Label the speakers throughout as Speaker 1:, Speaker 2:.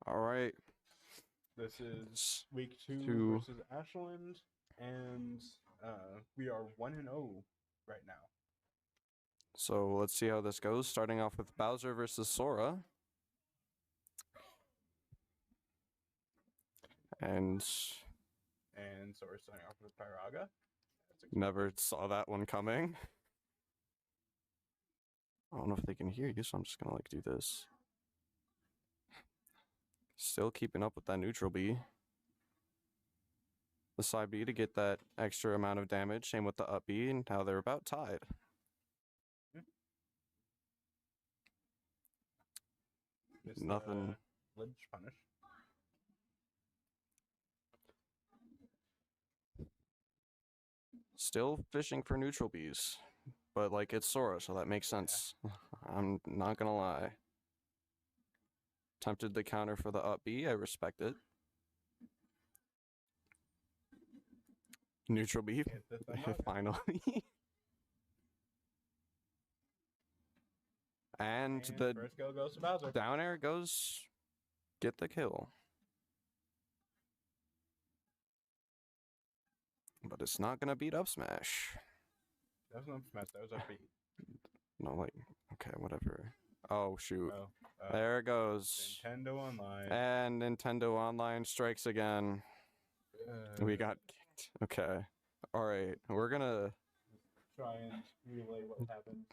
Speaker 1: All right.
Speaker 2: This is week 2
Speaker 1: Two.
Speaker 2: versus Ashland, and we are 1-0 right now.
Speaker 1: So let's see how this goes. Starting off with Bowser versus Sora. And
Speaker 2: So we're starting off with Pyraga.
Speaker 1: never saw that one coming. I don't know if they can hear you, so I'm just gonna do this. Still keeping up with that neutral B. The side B to get that extra amount of damage. Same with the up B, and now they're about tied. Nothing.
Speaker 2: Ledge punish.
Speaker 1: Still fishing for neutral Bs. But it's Sora, so that makes sense. Yeah. I'm not gonna lie. Tempted the counter for the up B, I respect it. Neutral B, finally. and the
Speaker 2: first kill goes to Bowser.
Speaker 1: Down air goes, get the kill. But it's not gonna beat up smash.
Speaker 2: That was not smash, that was up B.
Speaker 1: No, okay, whatever. Oh, shoot.
Speaker 2: Oh,
Speaker 1: there it goes.
Speaker 2: Nintendo Online.
Speaker 1: And Nintendo Online strikes again. We got kicked. Okay. Alright, we're gonna
Speaker 2: try and relay what happened.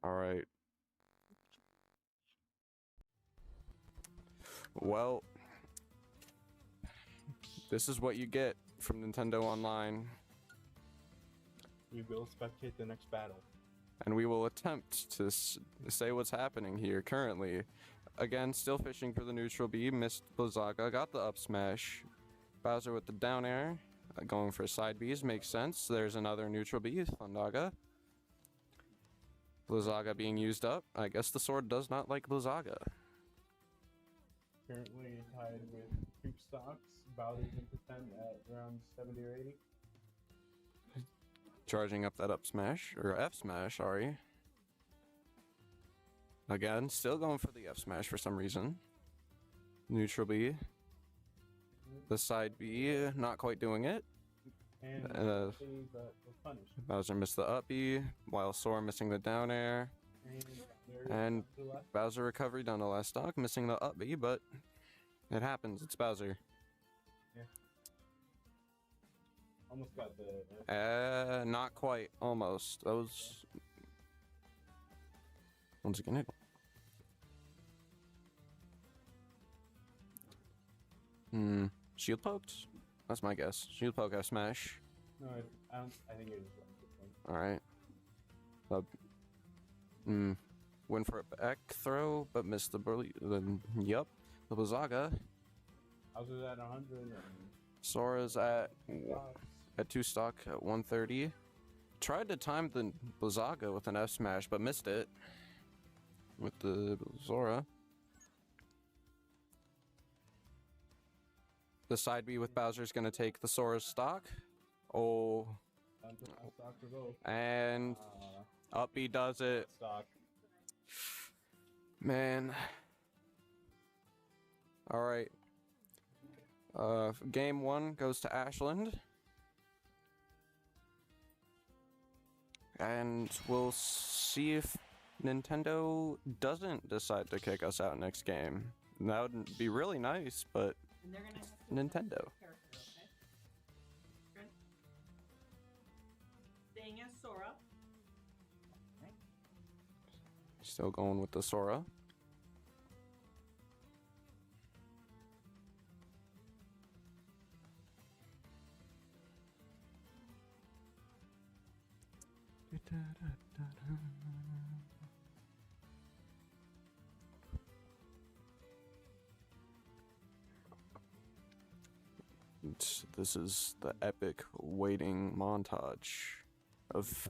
Speaker 1: Alright. Well, this is what you get from Nintendo Online.
Speaker 2: We will spectate the next battle.
Speaker 1: And we will attempt to say what's happening here currently. Again, still fishing for the neutral B. Missed Blizzaga. Got the up smash. Bowser with the down air. Going for side Bs makes sense. There's another neutral B. Thundaga. Blizzaga being used up. I guess the sword does not like Blizzaga.
Speaker 2: Currently tied with Creep Stocks. Bowser's in percent at around 70 or 80.
Speaker 1: Charging up that up smash, or F smash, sorry. Again, still going for the F smash for some reason. Neutral B. The side B, not quite doing it.
Speaker 2: And
Speaker 1: Bowser missed the up B, while Sora missing the down air. And Bowser recovery down to last stock, missing the up B, but it happens, it's Bowser.
Speaker 2: Yeah. Almost got the...
Speaker 1: not quite, almost. That was... Once again, it... Shield poked? That's my guess. Shield poke, F smash.
Speaker 2: No, I think it was
Speaker 1: Alright. Went for a back throw, but missed the Yup. The Blizzaga.
Speaker 2: I was at 100 and...
Speaker 1: Sora's at 2 stock at 130. Tried to time the Blizzaga with an F smash, but missed it with the Sora. The side B with Bowser is going to take the Sora's stock. Oh. And up B does it.
Speaker 2: Stock.
Speaker 1: Man. Alright. Game 1 goes to Ashland. And we'll see if Nintendo doesn't decide to kick us out next game. That would be really nice, but Nintendo.
Speaker 3: Staying as Sora.
Speaker 1: Still going with the Sora. This is the epic waiting montage of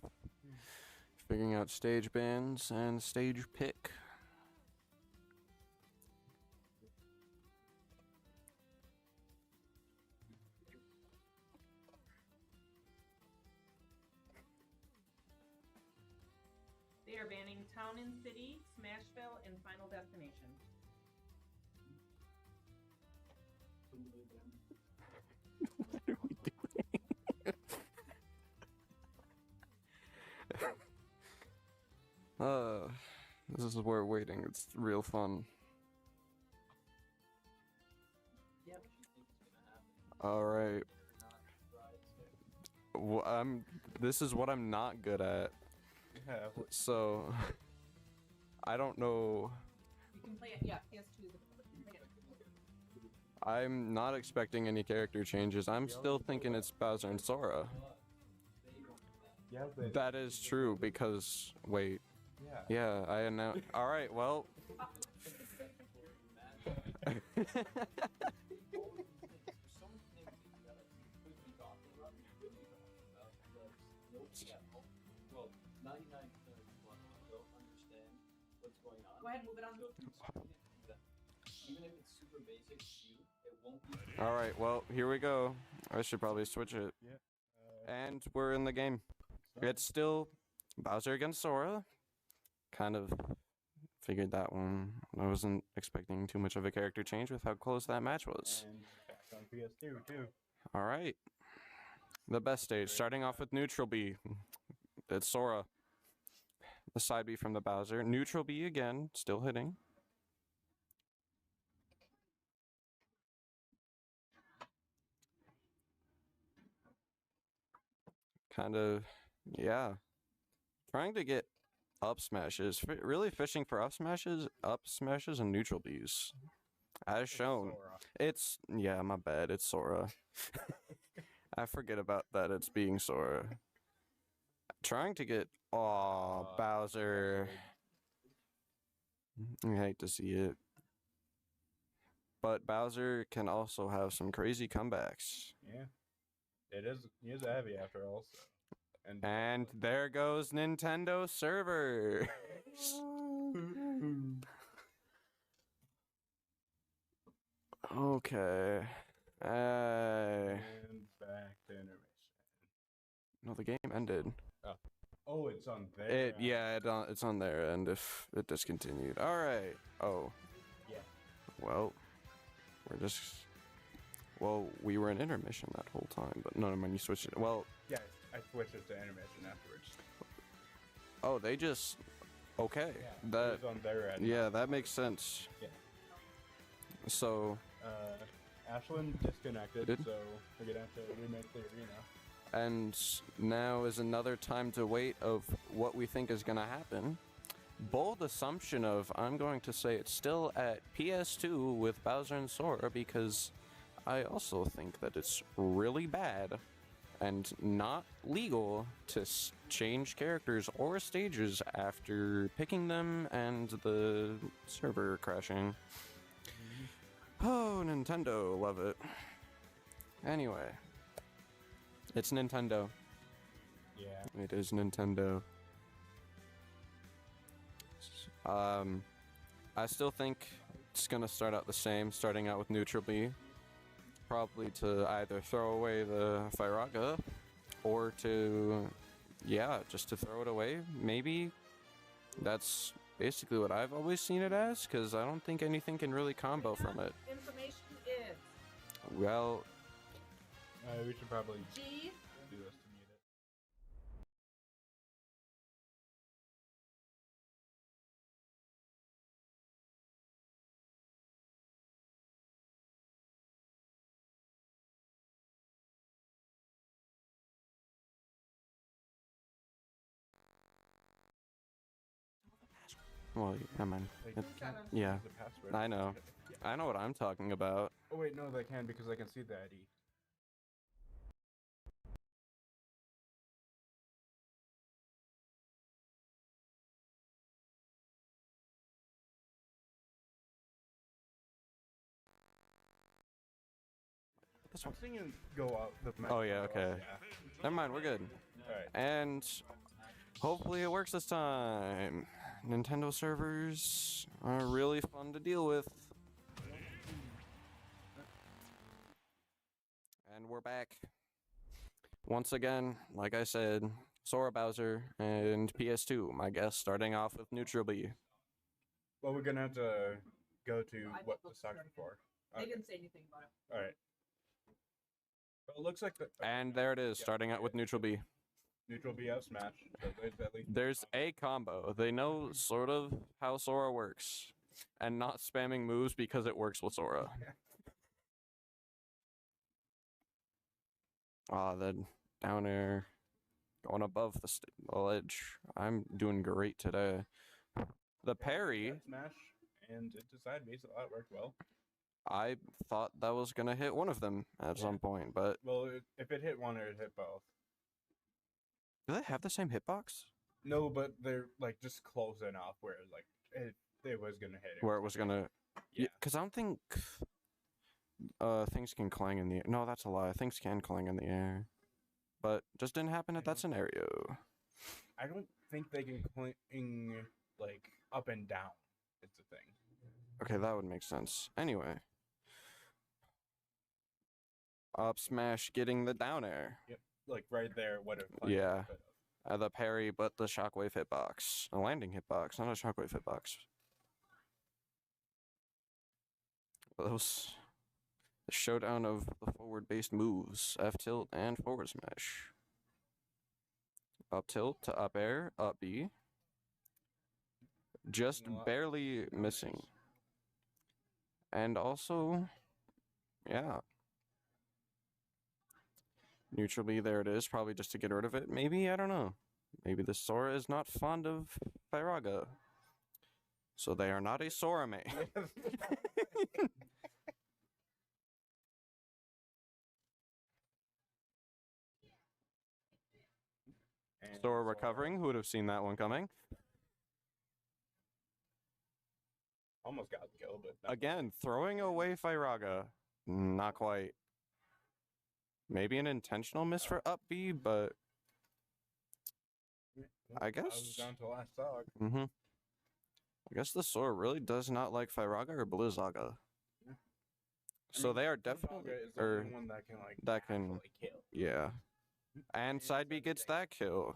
Speaker 1: figuring out stage bans and stage pick.
Speaker 3: They are banning Town and City, Smashville, and Final Destination.
Speaker 1: This is where waiting. It's real fun. All right. This is what I'm not good at.
Speaker 2: Yeah.
Speaker 1: So, I don't know.
Speaker 3: You can play it, yeah, PS2.
Speaker 1: I'm not expecting any character changes. I'm still thinking it's Bowser and Sora.
Speaker 2: Yeah, but
Speaker 1: That is true because wait.
Speaker 2: yeah.
Speaker 1: Yeah, I announced. All right, well.
Speaker 3: Go ahead and move it on.
Speaker 4: Even if it's super basic to you, it won't be.
Speaker 1: All right, well, here we go. I should probably switch it.
Speaker 2: Yeah.
Speaker 1: And we're in the game. It's still Bowser against Sora. Kind of figured that one. I wasn't expecting too much of a character change with how close that match was.
Speaker 2: And back on PS2 too.
Speaker 1: All right. The best stage, starting off with neutral B. It's Sora. The side B from the Bowser. Neutral B again, still hitting. Kind of, yeah. Trying to get up smashes. Really fishing for up smashes and neutral Bs. As shown.
Speaker 2: Sora.
Speaker 1: It's, yeah, my bad. It's Sora. I forget about that. It's being Sora. Trying to get, Bowser. I hate to see it. But Bowser can also have some crazy comebacks.
Speaker 2: Yeah. It is. He is a heavy after all. So.
Speaker 1: And there goes Nintendo servers. Okay.
Speaker 2: And back to intermission.
Speaker 1: No, the game ended.
Speaker 2: Oh, it's on there.
Speaker 1: It's on there, and if it discontinued. All right. Oh.
Speaker 2: Yeah.
Speaker 1: Well, we were in intermission that whole time, but no, man, you switched it. Well.
Speaker 2: Yeah, I switched it to intermission afterwards.
Speaker 1: Oh, they just. Okay.
Speaker 2: Yeah,
Speaker 1: That.
Speaker 2: it was on their end.
Speaker 1: Yeah, that makes sense.
Speaker 2: Yeah.
Speaker 1: So.
Speaker 2: Ashland disconnected,
Speaker 1: Did?
Speaker 2: so we're gonna have to remake the arena.
Speaker 1: And now is another time to wait of what we think is going to happen. Bold assumption of, I'm going to say it's still at PS2 with Bowser and Sora because I also think that it's really bad and not legal to change characters or stages after picking them and the server crashing. Oh, Nintendo, love it. Anyway. It's Nintendo.
Speaker 2: Yeah.
Speaker 1: It is Nintendo. I still think it's gonna start out the same, starting out with neutral B. Probably to either throw away the Firaga, or to, just to throw it away. Maybe that's basically what I've always seen it as, because I don't think anything can really combo from it.
Speaker 3: Information is
Speaker 1: Well,
Speaker 2: We should probably
Speaker 3: G.
Speaker 2: do this to mute it.
Speaker 1: well, yeah, man.
Speaker 2: They
Speaker 1: It-
Speaker 2: can't
Speaker 1: yeah,
Speaker 2: use the password.
Speaker 1: I know. I know what I'm talking about.
Speaker 2: Oh wait, no, they can because I can see the ID.
Speaker 1: This
Speaker 2: I'm
Speaker 1: one.
Speaker 2: seeing it go out. The
Speaker 1: Oh, yeah,
Speaker 2: go
Speaker 1: okay.
Speaker 2: off, yeah.
Speaker 1: Never mind, we're good.
Speaker 2: Alright.
Speaker 1: And hopefully it works this time. Nintendo servers are really fun to deal with. And we're back. Once again, like I said, Sora Bowser and PS2, my guess, starting off with Neutral B.
Speaker 2: Well, we're gonna have to go to
Speaker 3: I
Speaker 2: what
Speaker 3: think
Speaker 2: the stocks
Speaker 3: let's
Speaker 2: before.
Speaker 3: They didn't say anything about it.
Speaker 2: Alright. Well, it looks like the.
Speaker 1: And there it is,
Speaker 2: Yeah,
Speaker 1: starting out with
Speaker 2: okay.
Speaker 1: Neutral B.
Speaker 2: Neutral BF smash. So there's at least
Speaker 1: There's a combo. They know sort of how Sora works, and not spamming moves because it works with Sora. Ah, the down air going above the ledge. I'm doing great today. The parry,
Speaker 2: That smash and into side base. That worked well.
Speaker 1: I thought that was gonna hit one of them at some point, but
Speaker 2: Well, if it hit one, it hit both.
Speaker 1: do they have the same hitbox?
Speaker 2: No, but they're like just close enough where like it was gonna hit it.
Speaker 1: Where it was gonna,
Speaker 2: Yeah.
Speaker 1: because I don't think things can clang in the air. No, that's a lie. Things can clang in the air, but just didn't happen at that scenario.
Speaker 2: I don't think they can cling like up and down. It's a thing.
Speaker 1: Okay, that would make sense. Anyway, up smash getting the down air.
Speaker 2: Like right there, what if?
Speaker 1: Yeah. The parry, but the shockwave hitbox. A landing hitbox, not a shockwave hitbox. Those the showdown of the forward-based moves. F tilt and forward smash. Up tilt to up air, up B. Just barely missing. And also, yeah. Neutral B, there it is, probably just to get rid of it. Maybe, I don't know. Maybe the Sora is not fond of Firaga. So they are not a Sora main. Sora recovering, who would have seen that one coming?
Speaker 2: Almost got the kill, but no.
Speaker 1: Again, throwing away Firaga. Not quite. Maybe an intentional miss for up B, but I
Speaker 2: That was
Speaker 1: guess.
Speaker 2: down to last stock.
Speaker 1: I guess the Sora really does not like Firaga or Blizzaga.
Speaker 2: Yeah.
Speaker 1: So they are
Speaker 2: Blizzaga
Speaker 1: definitely,
Speaker 2: is the
Speaker 1: or
Speaker 2: only one that can like
Speaker 1: that can-
Speaker 2: actually kill.
Speaker 1: yeah. And side B gets that kill.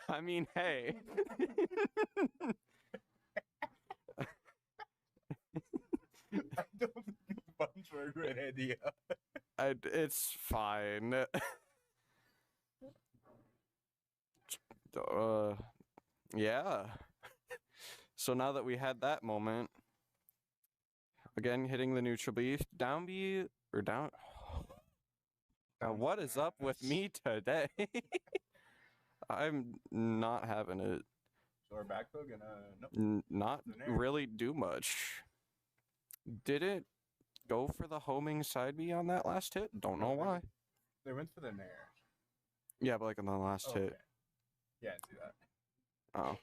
Speaker 1: I mean, hey.
Speaker 2: I don't think buttons were a great idea.
Speaker 1: It's fine. Yeah. So now that we had that moment, again hitting the neutral B, down B or down. What is up with me today? I'm not having it.
Speaker 2: So we're back though, gonna nope.
Speaker 1: Not
Speaker 2: The nair.
Speaker 1: really do much. Did it go for the homing side B on that last hit? Don't know why.
Speaker 2: They went for the nair.
Speaker 1: Yeah, but like on the last
Speaker 2: Okay.
Speaker 1: hit.
Speaker 2: Yeah, I see that.
Speaker 1: Oh.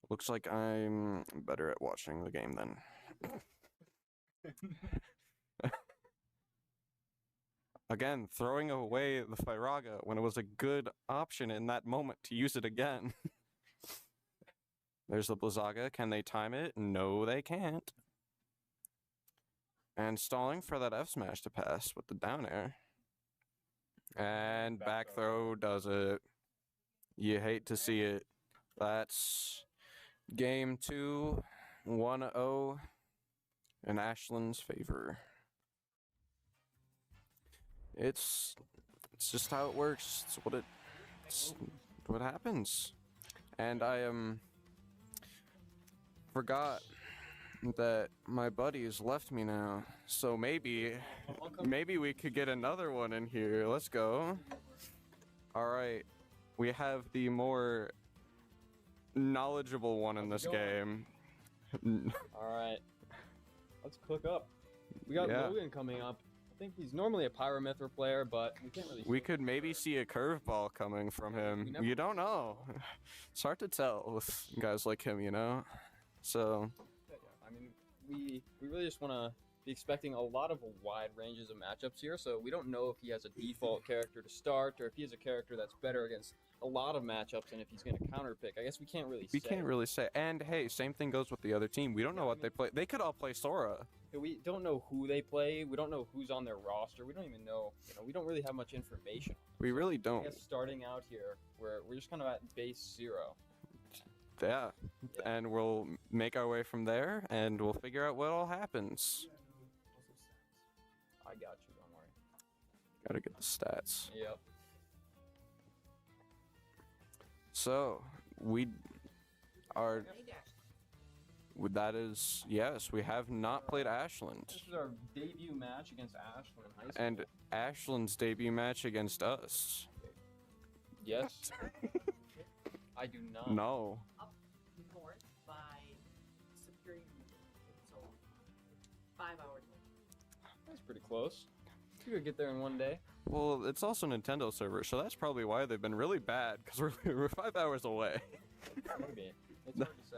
Speaker 1: Looks like I'm better at watching the game then. Again, throwing away the Firaga when it was a good option in that moment to use it again. There's the Blizzaga. Can they time it? No, they can't. And stalling for that F smash to pass with the down air. And back throw does it. You hate to see it. That's game 2, 1-0 in Ashland's favor. It's just how it works. It's what happens. And I forgot that my buddies left me now. So maybe we could get another one in here. Let's go. All right. We have the more knowledgeable one in this game.
Speaker 5: All right, let's cook up. We got
Speaker 1: Yeah.
Speaker 5: Logan coming up. I think he's normally a Pyromether player, but we can't really.
Speaker 1: We
Speaker 5: say
Speaker 1: could
Speaker 5: for
Speaker 1: maybe
Speaker 5: sure.
Speaker 1: see a curveball coming from him.
Speaker 5: never
Speaker 1: You don't know. It's hard to tell with guys like him, you know? So,
Speaker 5: Yeah, I mean, we really just want to be expecting a lot of wide ranges of matchups here. So we don't know if he has a default character to start, or if he has a character that's better against a lot of matchups, and if he's going to counterpick. I guess we can't really.
Speaker 1: we
Speaker 5: say.
Speaker 1: can't really say. And hey, same thing goes with the other team. We don't know what they play. They could all play Sora.
Speaker 5: We don't know who they play. We don't know who's on their roster. We don't even know. We don't really have much information.
Speaker 1: We really
Speaker 5: I
Speaker 1: don't.
Speaker 5: guess starting out here, we're just kind of at base 0.
Speaker 1: Yeah,
Speaker 5: Yeah.
Speaker 1: and we'll make our way from there, and we'll figure out what all happens.
Speaker 5: I got you. Don't worry.
Speaker 1: Gotta get the stats.
Speaker 5: Yep.
Speaker 1: So we are.
Speaker 3: Hey, Dash.
Speaker 1: That is, yes, we have not played Ashland.
Speaker 5: This is our debut match against Ashland High School.
Speaker 1: And Ashland's debut match against us.
Speaker 5: yes, I do not.
Speaker 1: No.
Speaker 3: Up north by Superior. So 5 hours.
Speaker 5: That's pretty close. You could get there in one day.
Speaker 1: Well, it's also Nintendo server, so that's probably why they've been really bad, because we're 5 hours away.
Speaker 5: Maybe. It's hard to say.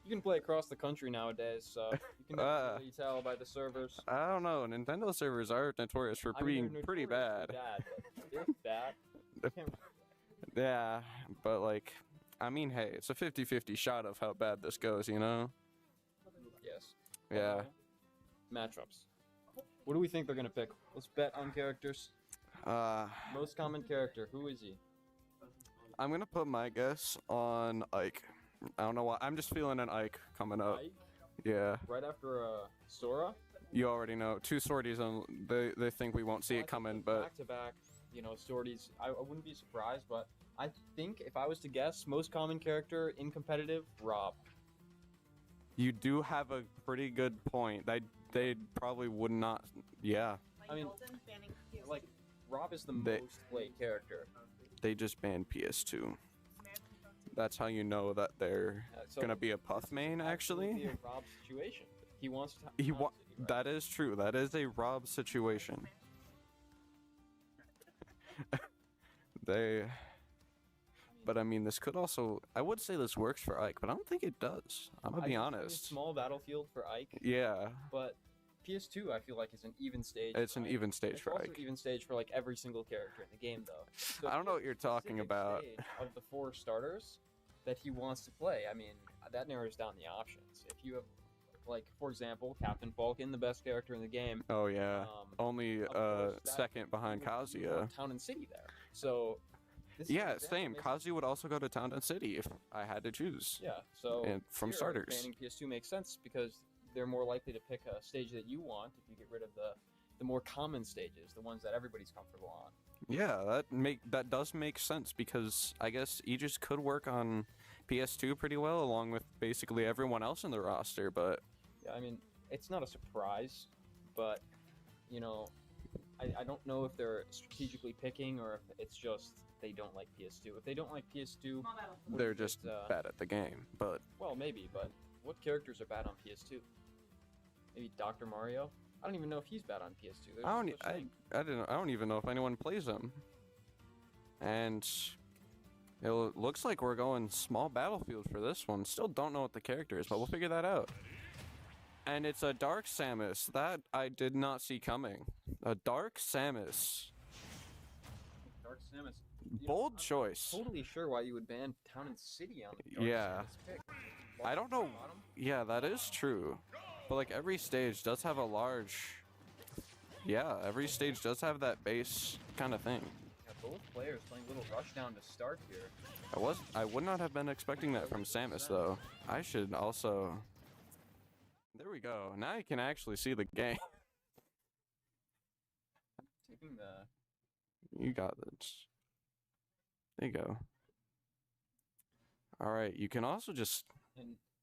Speaker 5: You can play across the country nowadays, so you can definitely tell by the servers.
Speaker 1: I don't know. Nintendo servers are notorious for
Speaker 5: I mean,
Speaker 1: being
Speaker 5: they're
Speaker 1: pretty
Speaker 5: notoriously
Speaker 1: bad.
Speaker 5: But if that, I can't-
Speaker 1: Yeah, but like, I mean, hey, it's a 50-50 shot of how bad this goes, you know?
Speaker 5: yes.
Speaker 1: Yeah.
Speaker 5: Matchups. What do we think they're gonna pick? Let's bet on characters. Most common character. Who is he?
Speaker 1: I'm gonna put my guess on Ike. I don't know why. I'm just feeling an Ike coming up.
Speaker 5: Ike?
Speaker 1: Yeah,
Speaker 5: Right after Sora.
Speaker 1: you already know. 2 sorties, and they think we won't see it coming, but
Speaker 5: back to back, sorties. I wouldn't be surprised, but I think if I was to guess, most common character in competitive, Rob.
Speaker 1: you do have a pretty good point. They probably would not. Yeah,
Speaker 5: I mean,
Speaker 3: Dalton banning PS2.
Speaker 5: Like, Rob is the
Speaker 1: They-
Speaker 5: most played character.
Speaker 1: they just banned PS2. That's how you know that they're
Speaker 5: So
Speaker 1: gonna be a Puff
Speaker 5: this is
Speaker 1: main,
Speaker 5: absolutely
Speaker 1: actually.
Speaker 5: a Rob situation. He wants to.
Speaker 1: He
Speaker 5: Town
Speaker 1: wa-
Speaker 5: City, right?
Speaker 1: That is true. That is a Rob situation. But I mean, this could also. I would say this works for Ike, but I don't think it does. I'm gonna
Speaker 5: I
Speaker 1: be
Speaker 5: think it's a
Speaker 1: honest.
Speaker 5: Small battlefield for Ike,
Speaker 1: Yeah,
Speaker 5: but PS2 I feel like is an even stage.
Speaker 1: it's
Speaker 5: for
Speaker 1: an
Speaker 5: Ike.
Speaker 1: even stage
Speaker 5: It's
Speaker 1: for
Speaker 5: also
Speaker 1: Ike.
Speaker 5: even stage for like every single character in the game, though. So
Speaker 1: I don't know what you're talking
Speaker 5: specific
Speaker 1: about.
Speaker 5: stage of the 4 starters that he wants to play, I mean, that narrows down the options. If you have, like, for example, Captain Falcon, the best character in the game.
Speaker 1: Oh yeah. Only
Speaker 5: of course, that-
Speaker 1: second behind
Speaker 5: you would
Speaker 1: Kazuya.
Speaker 5: want Town and City there. So. This is an
Speaker 1: Yeah,
Speaker 5: example
Speaker 1: same.
Speaker 5: makes-
Speaker 1: Kazuya would also go to Town and City if I had to choose.
Speaker 5: Yeah. So.
Speaker 1: And from
Speaker 5: here,
Speaker 1: starters.
Speaker 5: Banning PS2 makes sense because they're more likely to pick a stage that you want if you get rid of the more common stages, the ones that everybody's comfortable on.
Speaker 1: Yeah, that does make sense because I guess Aegis could work on PS2 pretty well along with basically everyone else in the roster, but
Speaker 5: Yeah, I mean, it's not a surprise, but, I don't know if they're strategically picking or if it's just they don't like PS2. If they don't like PS2,
Speaker 3: Small battle.
Speaker 5: what
Speaker 1: they're
Speaker 5: if
Speaker 1: just
Speaker 5: it's,
Speaker 1: bad at the game. But
Speaker 5: well, maybe, but what characters are bad on PS2? Maybe Dr. Mario? I don't even know if he's bad on PS2. There's
Speaker 1: I
Speaker 5: no
Speaker 1: don't
Speaker 5: such thing.
Speaker 1: I don't even know if anyone plays him. And it looks like we're going small battlefield for this one. Still don't know what the character is, but we'll figure that out. And it's a Dark Samus. That I did not see coming. A Dark Samus.
Speaker 5: Dark Samus.
Speaker 1: Bold
Speaker 5: I'm
Speaker 1: choice.
Speaker 5: Totally sure why you would ban Town and City on the Dark
Speaker 1: Yeah.
Speaker 5: Samus pick.
Speaker 1: I don't know.
Speaker 5: Bottom?
Speaker 1: Yeah, that is true. But like every stage does have a large. Yeah, every stage does have that base kind of thing.
Speaker 5: Yeah, both players playing a little rushdown to start here.
Speaker 1: I would not have been expecting that from Samus though. I should also. There we go. Now you can actually see the game.
Speaker 5: Taking the
Speaker 1: You got this. There you go. All right. You can also just.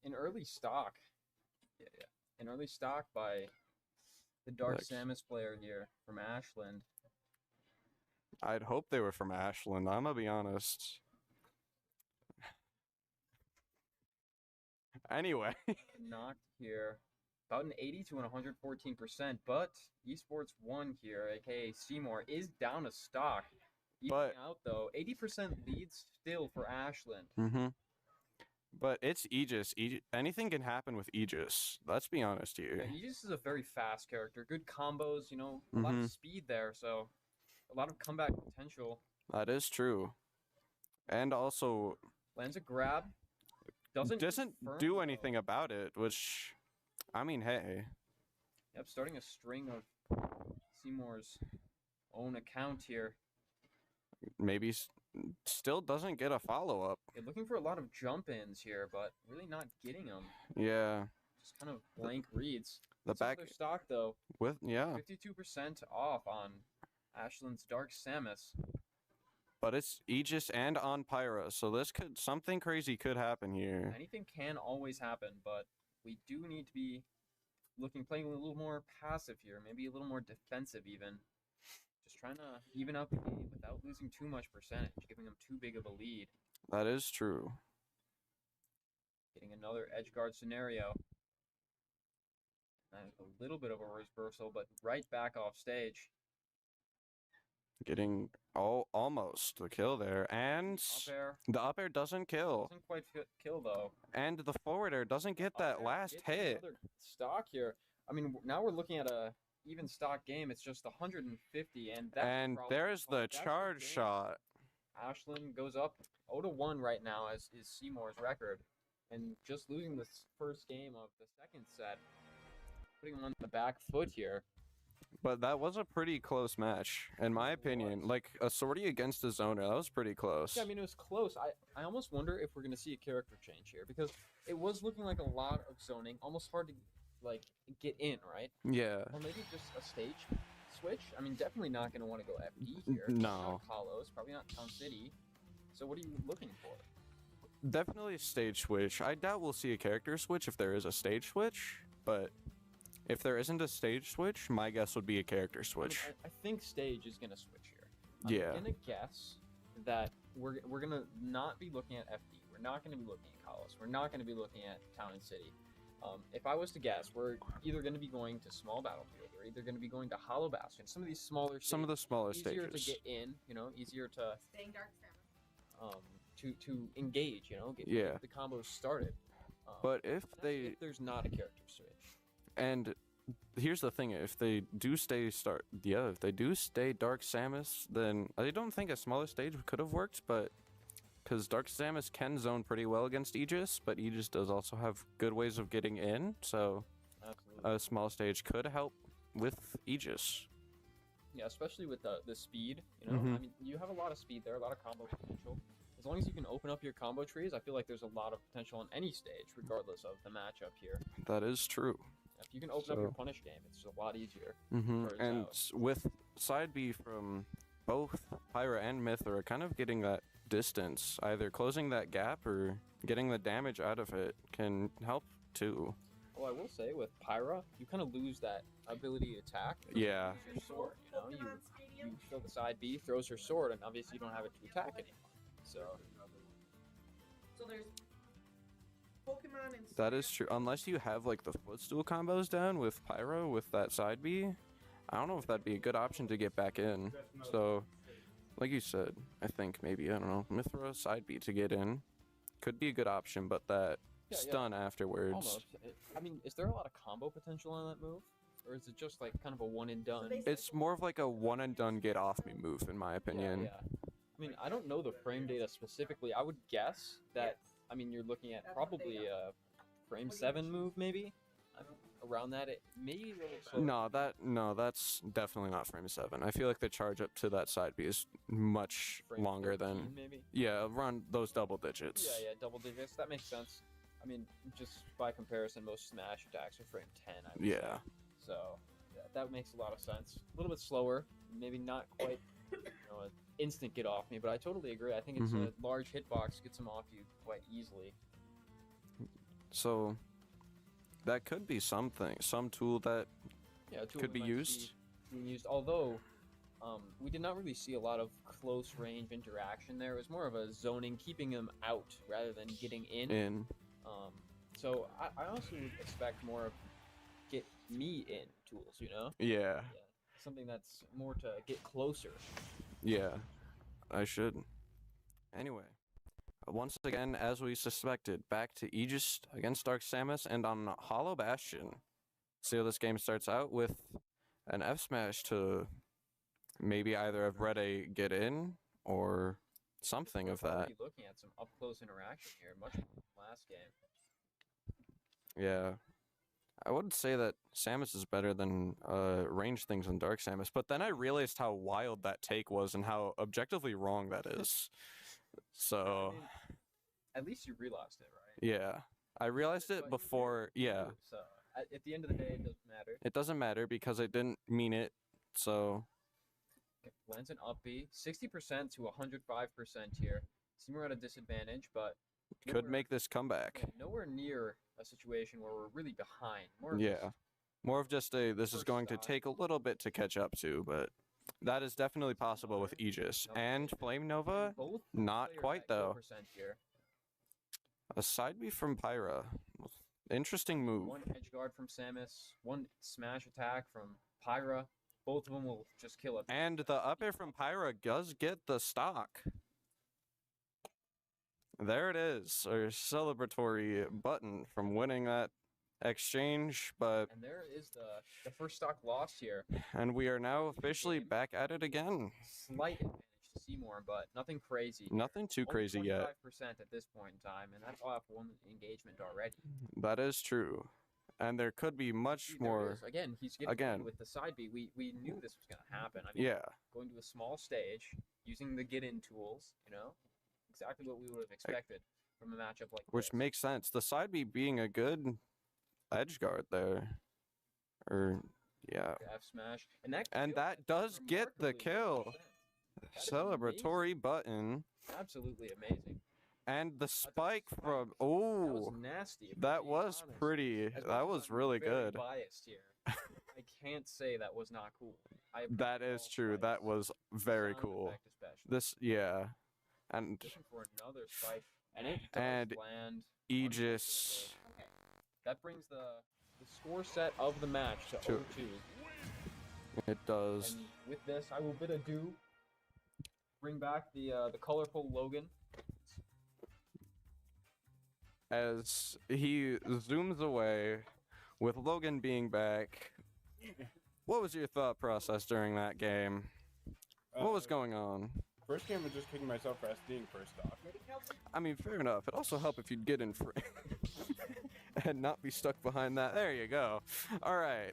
Speaker 5: in early stock. Yeah. In early stock by the Dark
Speaker 1: Look.
Speaker 5: Samus player here from Ashland.
Speaker 1: I'd hope they were from Ashland. I'm gonna be honest. Anyway.
Speaker 5: Knocked here. About an 80 to an 114%, but Esports won here, aka Seymour, is down a stock.
Speaker 1: But-
Speaker 5: Evening out though, 80% leads still for Ashland.
Speaker 1: Mm-hmm. But it's Aegis. Anything can happen with Aegis. Let's be honest
Speaker 5: Yeah,
Speaker 1: here.
Speaker 5: Aegis is a very fast character. Good combos, a lot
Speaker 1: Mhm.
Speaker 5: of speed there, so a lot of comeback potential.
Speaker 1: That is true. And also
Speaker 5: Lands a grab. Doesn't confirm,
Speaker 1: do
Speaker 5: though.
Speaker 1: anything about it, which, I mean, hey.
Speaker 5: Yep, starting a string of Seymour's own account here.
Speaker 1: maybe still doesn't get a follow-up.
Speaker 5: Yeah, looking for a lot of jump-ins here, but really not getting them.
Speaker 1: Yeah,
Speaker 5: Just kind of blank reads.
Speaker 1: the
Speaker 5: Some of
Speaker 1: back
Speaker 5: their stock, though,
Speaker 1: with, yeah,
Speaker 5: 52% off on Ashland's Dark Samus.
Speaker 1: but it's Aegis and on Pyra, so something crazy could happen here.
Speaker 5: Anything can always happen, but we do need to be playing a little more passive here, maybe a little more defensive even. Just trying to even out the game without losing too much percentage, giving them too big of a lead.
Speaker 1: That is true.
Speaker 5: Getting another edge guard scenario. And a little bit of a reversal, but right back off stage.
Speaker 1: Getting almost the kill there, and
Speaker 5: Up air
Speaker 1: the up air doesn't kill,
Speaker 5: doesn't quite kill though.
Speaker 1: and the forward air doesn't get
Speaker 5: Up
Speaker 1: that
Speaker 5: air
Speaker 1: last
Speaker 5: gets
Speaker 1: hit.
Speaker 5: another stock here. I mean, now we're looking at a even stock game. It's just 150, and that's
Speaker 1: And
Speaker 5: probably
Speaker 1: there's the
Speaker 5: that's
Speaker 1: charge
Speaker 5: game.
Speaker 1: shot.
Speaker 5: Ashland goes up 0-1 right now, as is Seymour's record, and just losing the first game of the second set, putting him on the back foot here.
Speaker 1: But that was a pretty close match, in my opinion.
Speaker 5: was.
Speaker 1: Like, a sortie against a zoner, that was pretty close.
Speaker 5: Yeah, I mean, it was close. I almost wonder if we're going to see a character change here, because it was looking like a lot of zoning, almost hard to, like, get in, right?
Speaker 1: Yeah.
Speaker 5: Or maybe just a stage switch. I mean, definitely not going to want to go FD here.
Speaker 1: No.
Speaker 5: Not Kalos, probably not Town City. So what are you looking for?
Speaker 1: Definitely a stage switch. I doubt we'll see a character switch if there is a stage switch, but if there isn't a stage switch, my guess would be a character switch.
Speaker 5: I think stage is going to switch here.
Speaker 1: Yeah.
Speaker 5: I'm going to guess that we're going to not be looking at FD. We're not going to be looking at Kalos. We're not going to be looking at Town and City. If I was to guess, we're either going to be going to Small Battlefield or either going to be going to Hollow Bastion. Some of these smaller stages.
Speaker 1: Some of the smaller
Speaker 5: easier
Speaker 1: stages.
Speaker 5: to get in, easier to
Speaker 3: Staying Dark Samus.
Speaker 5: to engage, get
Speaker 1: Yeah.
Speaker 5: the combos started.
Speaker 1: But if
Speaker 5: That's
Speaker 1: they
Speaker 5: if there's not a character switch.
Speaker 1: and here's the thing, if they do stay Dark Samus, then I don't think a smaller stage could have worked, but because Dark Samus can zone pretty well against Aegis, but Aegis does also have good ways of getting in, so
Speaker 5: Absolutely.
Speaker 1: a small stage could help with Aegis.
Speaker 5: Yeah, especially with the speed.
Speaker 1: Mhm.
Speaker 5: I mean, you have a lot of speed there, a lot of combo potential. As long as you can open up your combo trees, I feel like there's a lot of potential on any stage, regardless of the matchup here.
Speaker 1: That is true.
Speaker 5: If you can open up your
Speaker 1: So-
Speaker 5: punish game, it's a lot easier.
Speaker 1: Mm-hmm.
Speaker 5: Birds
Speaker 1: And
Speaker 5: out.
Speaker 1: with side B from both Pyra and Mythra kind of getting that distance, either closing that gap or getting the damage out of it can help too.
Speaker 5: Well, I will say with Pyra, you kind of lose that ability to attack. because you
Speaker 1: Yeah.
Speaker 5: use your sword. You
Speaker 3: Pokemon Stadium.
Speaker 5: kill the side B, throws her sword, and obviously you don't have it to attack anymore. So
Speaker 3: So there's Pokemon and
Speaker 1: That is true. Unless you have like the footstool combos down with Pyro with that side B, I don't know if that'd be a good option to get back in. So, like you said, I think maybe, I don't know, Mythra side B to get in could be a good option, but that
Speaker 5: Yeah, yeah.
Speaker 1: stun afterwards.
Speaker 5: almost. I mean, is there a lot of combo potential on that move, or is it just like kind of a one and done?
Speaker 3: they-
Speaker 1: It's more of like a one and done get off me move, in my opinion.
Speaker 5: Yeah, yeah. I mean, I don't know the frame data specifically. I would guess that.
Speaker 3: Yes.
Speaker 5: I mean, you're looking at
Speaker 3: That's what they
Speaker 5: probably
Speaker 3: got.
Speaker 5: a frame 7 move, maybe. Around that, it maybe a little slower.
Speaker 1: No, that's definitely not frame 7. I feel like the charge up to that side B is much
Speaker 5: Frame
Speaker 1: longer
Speaker 5: 13
Speaker 1: than,
Speaker 5: maybe.
Speaker 1: yeah, around those double digits.
Speaker 5: Yeah, double digits. That makes sense. I mean, just by comparison, most smash attacks are frame 10. I would say.
Speaker 1: Yeah.
Speaker 5: So that makes a lot of sense. A little bit slower, maybe not quite, an instant get off me, but I totally agree. I think it's
Speaker 1: Mhm.
Speaker 5: a large hitbox gets them off you quite easily.
Speaker 1: So that could be some tool that
Speaker 5: Yeah, a tool
Speaker 1: could
Speaker 5: we
Speaker 1: be
Speaker 5: might
Speaker 1: used.
Speaker 5: see being used. Although we did not really see a lot of close range interaction there. It was more of a zoning, keeping them out rather than getting in. So I also would expect more of get me in tools.
Speaker 1: Yeah.
Speaker 5: Yeah, something that's more to get closer.
Speaker 1: Yeah. I should. Anyway. Once again, as we suspected, back to Aegis against Dark Samus and on Hollow Bastion. See how this game starts out with an F smash to maybe either have Rede get in or something of
Speaker 5: We're
Speaker 1: that.
Speaker 5: already looking at some up close interaction here, much like the last game.
Speaker 1: Yeah. I wouldn't say that Samus is better than range things than Dark Samus, but then I realized how wild that take was and how objectively wrong that is. So,
Speaker 5: I mean, at least you realized it, right?
Speaker 1: yeah. I realized it
Speaker 5: But
Speaker 1: before, yeah.
Speaker 5: So at the end of the day, it doesn't matter.
Speaker 1: It doesn't matter because I didn't mean it, so...
Speaker 5: Okay, lands an up B, 60% to 105% here. Seymour at a disadvantage, but
Speaker 1: Could
Speaker 5: nowhere-
Speaker 1: make this comeback.
Speaker 5: yeah, nowhere near a situation where we're really behind. More of
Speaker 1: Yeah.
Speaker 5: just-
Speaker 1: More of just a, this is
Speaker 5: First
Speaker 1: going to
Speaker 5: shot.
Speaker 1: take a little bit to catch up to, but that is definitely possible with Aegis. And Flame Nova,
Speaker 5: both
Speaker 1: not
Speaker 5: players
Speaker 1: quite
Speaker 5: at
Speaker 1: though.
Speaker 5: 4% here.
Speaker 1: A side B from Pyra. Interesting move.
Speaker 5: One edge guard from Samus, one smash attack from Pyra. Both of them will just kill it.
Speaker 1: And the up air from Pyra does get the stock. There it is, our celebratory button from winning that exchange, but
Speaker 5: And there is the first stock lost here.
Speaker 1: and we are now officially back at it again.
Speaker 5: Slight advantage to Seymour, but nothing crazy. here.
Speaker 1: Nothing too
Speaker 5: Only
Speaker 1: crazy yet.
Speaker 5: 25% at this point in time, and that's off one engagement already.
Speaker 1: That is true. And there could be much
Speaker 5: See, there it
Speaker 1: more.
Speaker 5: is. Again, he's getting
Speaker 1: Again.
Speaker 5: in with the side B. We knew this was going to happen. I mean,
Speaker 1: Yeah,
Speaker 5: going to a small stage, using the get-in tools, exactly what we would have expected from a matchup like
Speaker 1: which
Speaker 5: this.
Speaker 1: makes sense. The side B being a good edge guard there. Or, yeah.
Speaker 5: F smash, and that
Speaker 1: And
Speaker 5: kill
Speaker 1: that does get the
Speaker 5: remarkably
Speaker 1: kill.
Speaker 5: 100%. That is
Speaker 1: Celebratory button.
Speaker 5: amazing. Absolutely amazing.
Speaker 1: And the
Speaker 5: That's a
Speaker 1: spike
Speaker 5: spike.
Speaker 1: from.
Speaker 5: That was
Speaker 1: Oh,
Speaker 5: nasty. if we're
Speaker 1: that
Speaker 5: being
Speaker 1: was
Speaker 5: honest.
Speaker 1: pretty.
Speaker 5: As much
Speaker 1: That
Speaker 5: as
Speaker 1: was
Speaker 5: I'm
Speaker 1: really
Speaker 5: very
Speaker 1: good.
Speaker 5: Biased here. I can't say that was not cool. I
Speaker 1: That
Speaker 5: appreciate
Speaker 1: is
Speaker 5: all
Speaker 1: true. That
Speaker 5: spikes.
Speaker 1: was
Speaker 5: The
Speaker 1: very
Speaker 5: sound
Speaker 1: cool.
Speaker 5: effect especially.
Speaker 1: This, yeah. And
Speaker 5: Looking for another spike, and it does
Speaker 1: And
Speaker 5: land.
Speaker 1: Aegis.
Speaker 5: unfortunately. That brings the score set of the match to
Speaker 1: To-
Speaker 5: 0-2.
Speaker 1: It does.
Speaker 5: And with this, I will bid adieu. Bring back the colorful Logan.
Speaker 1: As he zooms away, with Logan being back, what was your thought process during that game? What was going on?
Speaker 2: First game was just kicking myself for SDing first off.
Speaker 1: I mean, fair enough. It'd also help if you'd get in frame and not be stuck behind that. There you go. All right.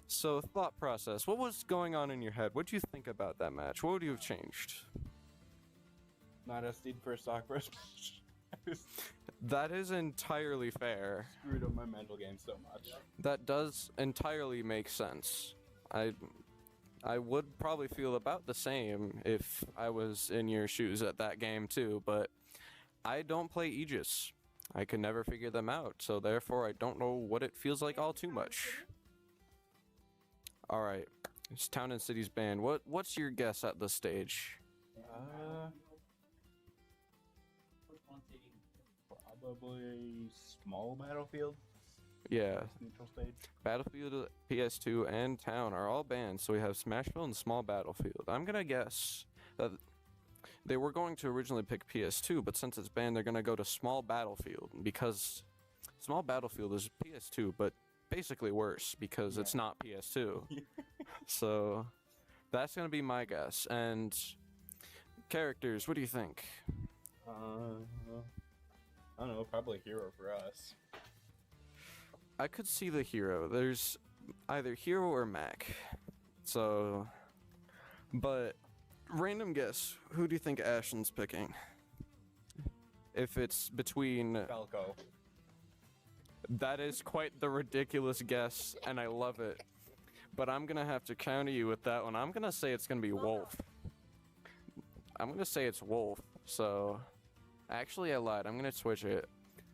Speaker 1: So, thought process. What was going on in your head? What do you think about that match? What would you have changed?
Speaker 2: Not SD'd first stock first match. I just
Speaker 1: That is entirely fair.
Speaker 2: screwed up my mental game so much.
Speaker 1: That does entirely make sense. I would probably feel about the same if I was in your shoes at that game too, but I don't play Aegis. I can never figure them out, so therefore I don't know what it feels like all too much. All right, it's Town and Cities banned. What's your guess at this stage?
Speaker 2: Probably small battlefield,
Speaker 1: Yeah,
Speaker 2: neutral stage.
Speaker 1: Battlefield, PS2, and Town are all banned, so we have Smashville and Small Battlefield. I'm gonna guess that they were going to originally pick PS2, but since it's banned, they're gonna go to Small Battlefield because Small Battlefield is PS2, but basically worse because it's not PS2. So that's gonna be my guess. And characters, what do you think?
Speaker 2: I don't know, probably hero for us.
Speaker 1: I could see the hero. There's either hero or Mac. So, but random guess. Who do you think Ashland's picking? If it's between,
Speaker 2: Falco.
Speaker 1: that is quite the ridiculous guess, and I love it. But I'm gonna have to counter you with that one. I'm gonna say it's gonna be Wolf. I'm gonna say it's Wolf. So, actually, I lied. I'm gonna switch it.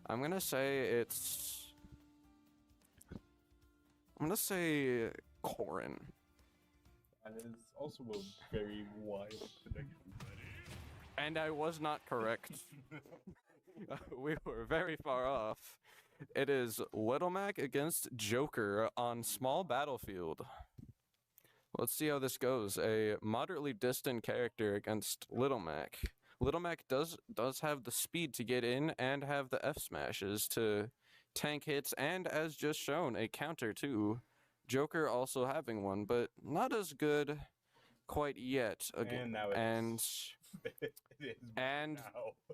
Speaker 1: I'm gonna say it's. I'm gonna say Corrin.
Speaker 2: That is also a very wild prediction.
Speaker 1: And I was not correct. We were very far off. It is Little Mac against Joker on Small Battlefield. Let's see how this goes. A moderately distant character against Little Mac. Little Mac does have the speed to get in and have the F smashes to tank hits, and as just shown, a counter too. Joker also having one, but not as good quite yet.
Speaker 2: And now it's it is
Speaker 1: and-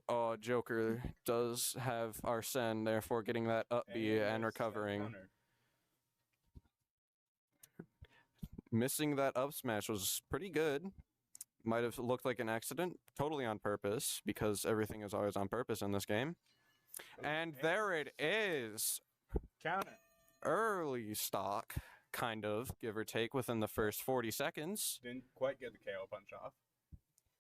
Speaker 2: now.
Speaker 1: Joker does have Arsene, therefore getting that up B and
Speaker 2: there's that
Speaker 1: recovering.
Speaker 2: counter.
Speaker 1: missing that up smash was pretty good. Might have looked like an accident, totally on purpose, because everything is always on purpose in this game. And there it is.
Speaker 2: Counter.
Speaker 1: Early stock, kind of, give or take, within the first 40 seconds.
Speaker 2: Didn't quite get the KO punch off.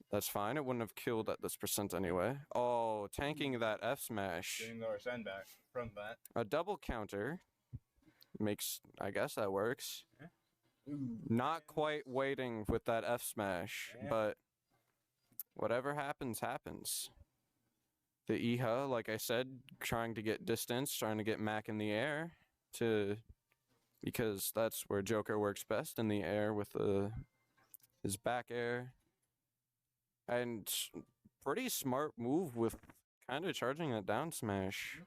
Speaker 1: That's fine. It wouldn't have killed at this percent anyway. Oh, tanking that F smash.
Speaker 2: Getting the send back from that.
Speaker 1: A double counter makes, I guess that works.
Speaker 2: Ooh.
Speaker 1: Not quite waiting with that F smash,
Speaker 2: Yeah.
Speaker 1: but whatever happens, happens. The Iha, like I said, trying to get distance, trying to get Mac in the air because that's where Joker works best, in the air with his back air. And pretty smart move with kind of charging a down smash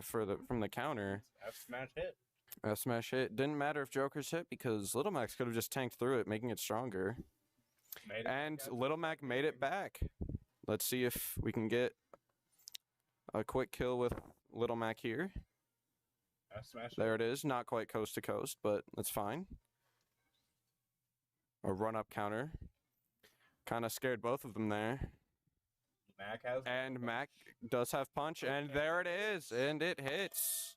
Speaker 1: from the counter.
Speaker 2: F smash hit.
Speaker 1: F smash hit. Didn't matter if Joker's hit because Little Max could have just tanked through it, making it stronger. And Little Mac made it back. Let's see if we can get a quick kill with Little Mac here.
Speaker 2: F smash.
Speaker 1: There it is. Not quite coast to coast, but that's fine. A run-up counter. Kind of scared both of them there.
Speaker 2: Mac has.
Speaker 1: And Mac does have punch, and there it is, and it hits.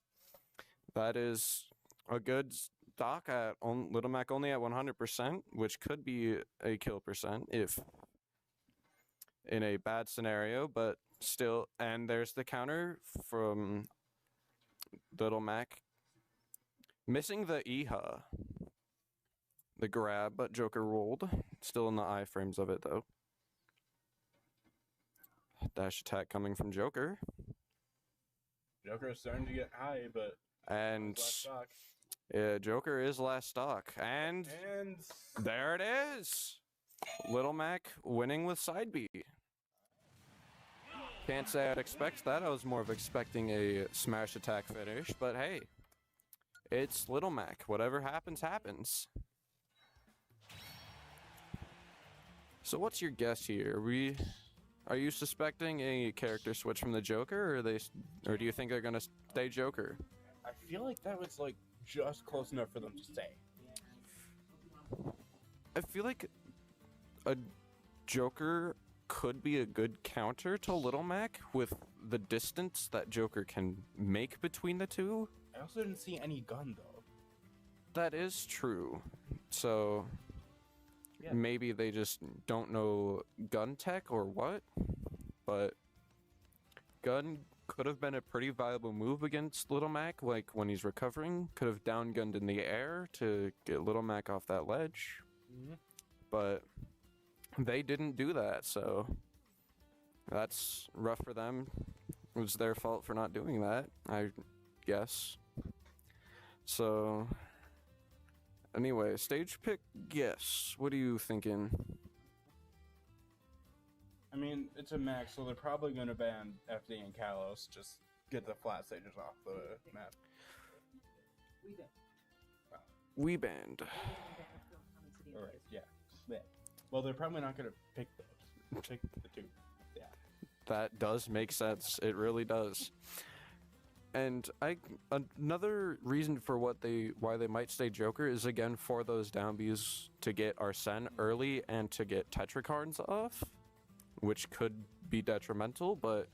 Speaker 1: That is a good stock at Little Mac only at 100%, which could be a kill percent if in a bad scenario, but still. And there's the counter from Little Mac. Missing the Iha. The grab, but Joker rolled. Still in the iframes of it, though. Dash attack coming from Joker.
Speaker 2: Joker is starting to get high, but.
Speaker 1: And
Speaker 2: last stock.
Speaker 1: yeah, Joker is last stock. And there it is. Little Mac winning with side B. Can't say I'd expect that. I was more of expecting a smash attack finish, but hey, it's Little Mac. Whatever happens, happens. So what's your guess here? Are you suspecting a character switch from the Joker, or do you think they're gonna stay Joker?
Speaker 2: I feel like that was like just close enough for them to stay.
Speaker 1: I feel like a Joker could be a good counter to Little Mac with the distance that Joker can make between the two.
Speaker 2: I also didn't see any gun though.
Speaker 1: That is true. So
Speaker 2: Yeah.
Speaker 1: maybe they just don't know gun tech or what, but gun could have been a pretty viable move against Little Mac, like when he's recovering. Could have down-gunned in the air to get Little Mac off that ledge.
Speaker 2: Mm-hmm.
Speaker 1: But they didn't do that, so that's rough for them. It was their fault for not doing that, I guess. So anyway, stage pick guess. What are you thinking?
Speaker 2: I mean, it's a max, so they're probably going to ban FD and Kalos. Just get the flat stages off the map.
Speaker 1: We banned.
Speaker 2: Alright, yeah. Well, they're probably not going to pick those. Pick the two. Yeah.
Speaker 1: That does make sense. It really does. And another reason for why they might stay Joker is again for those down Bs to get Arsene early and to get Tetracarns off, which could be detrimental, but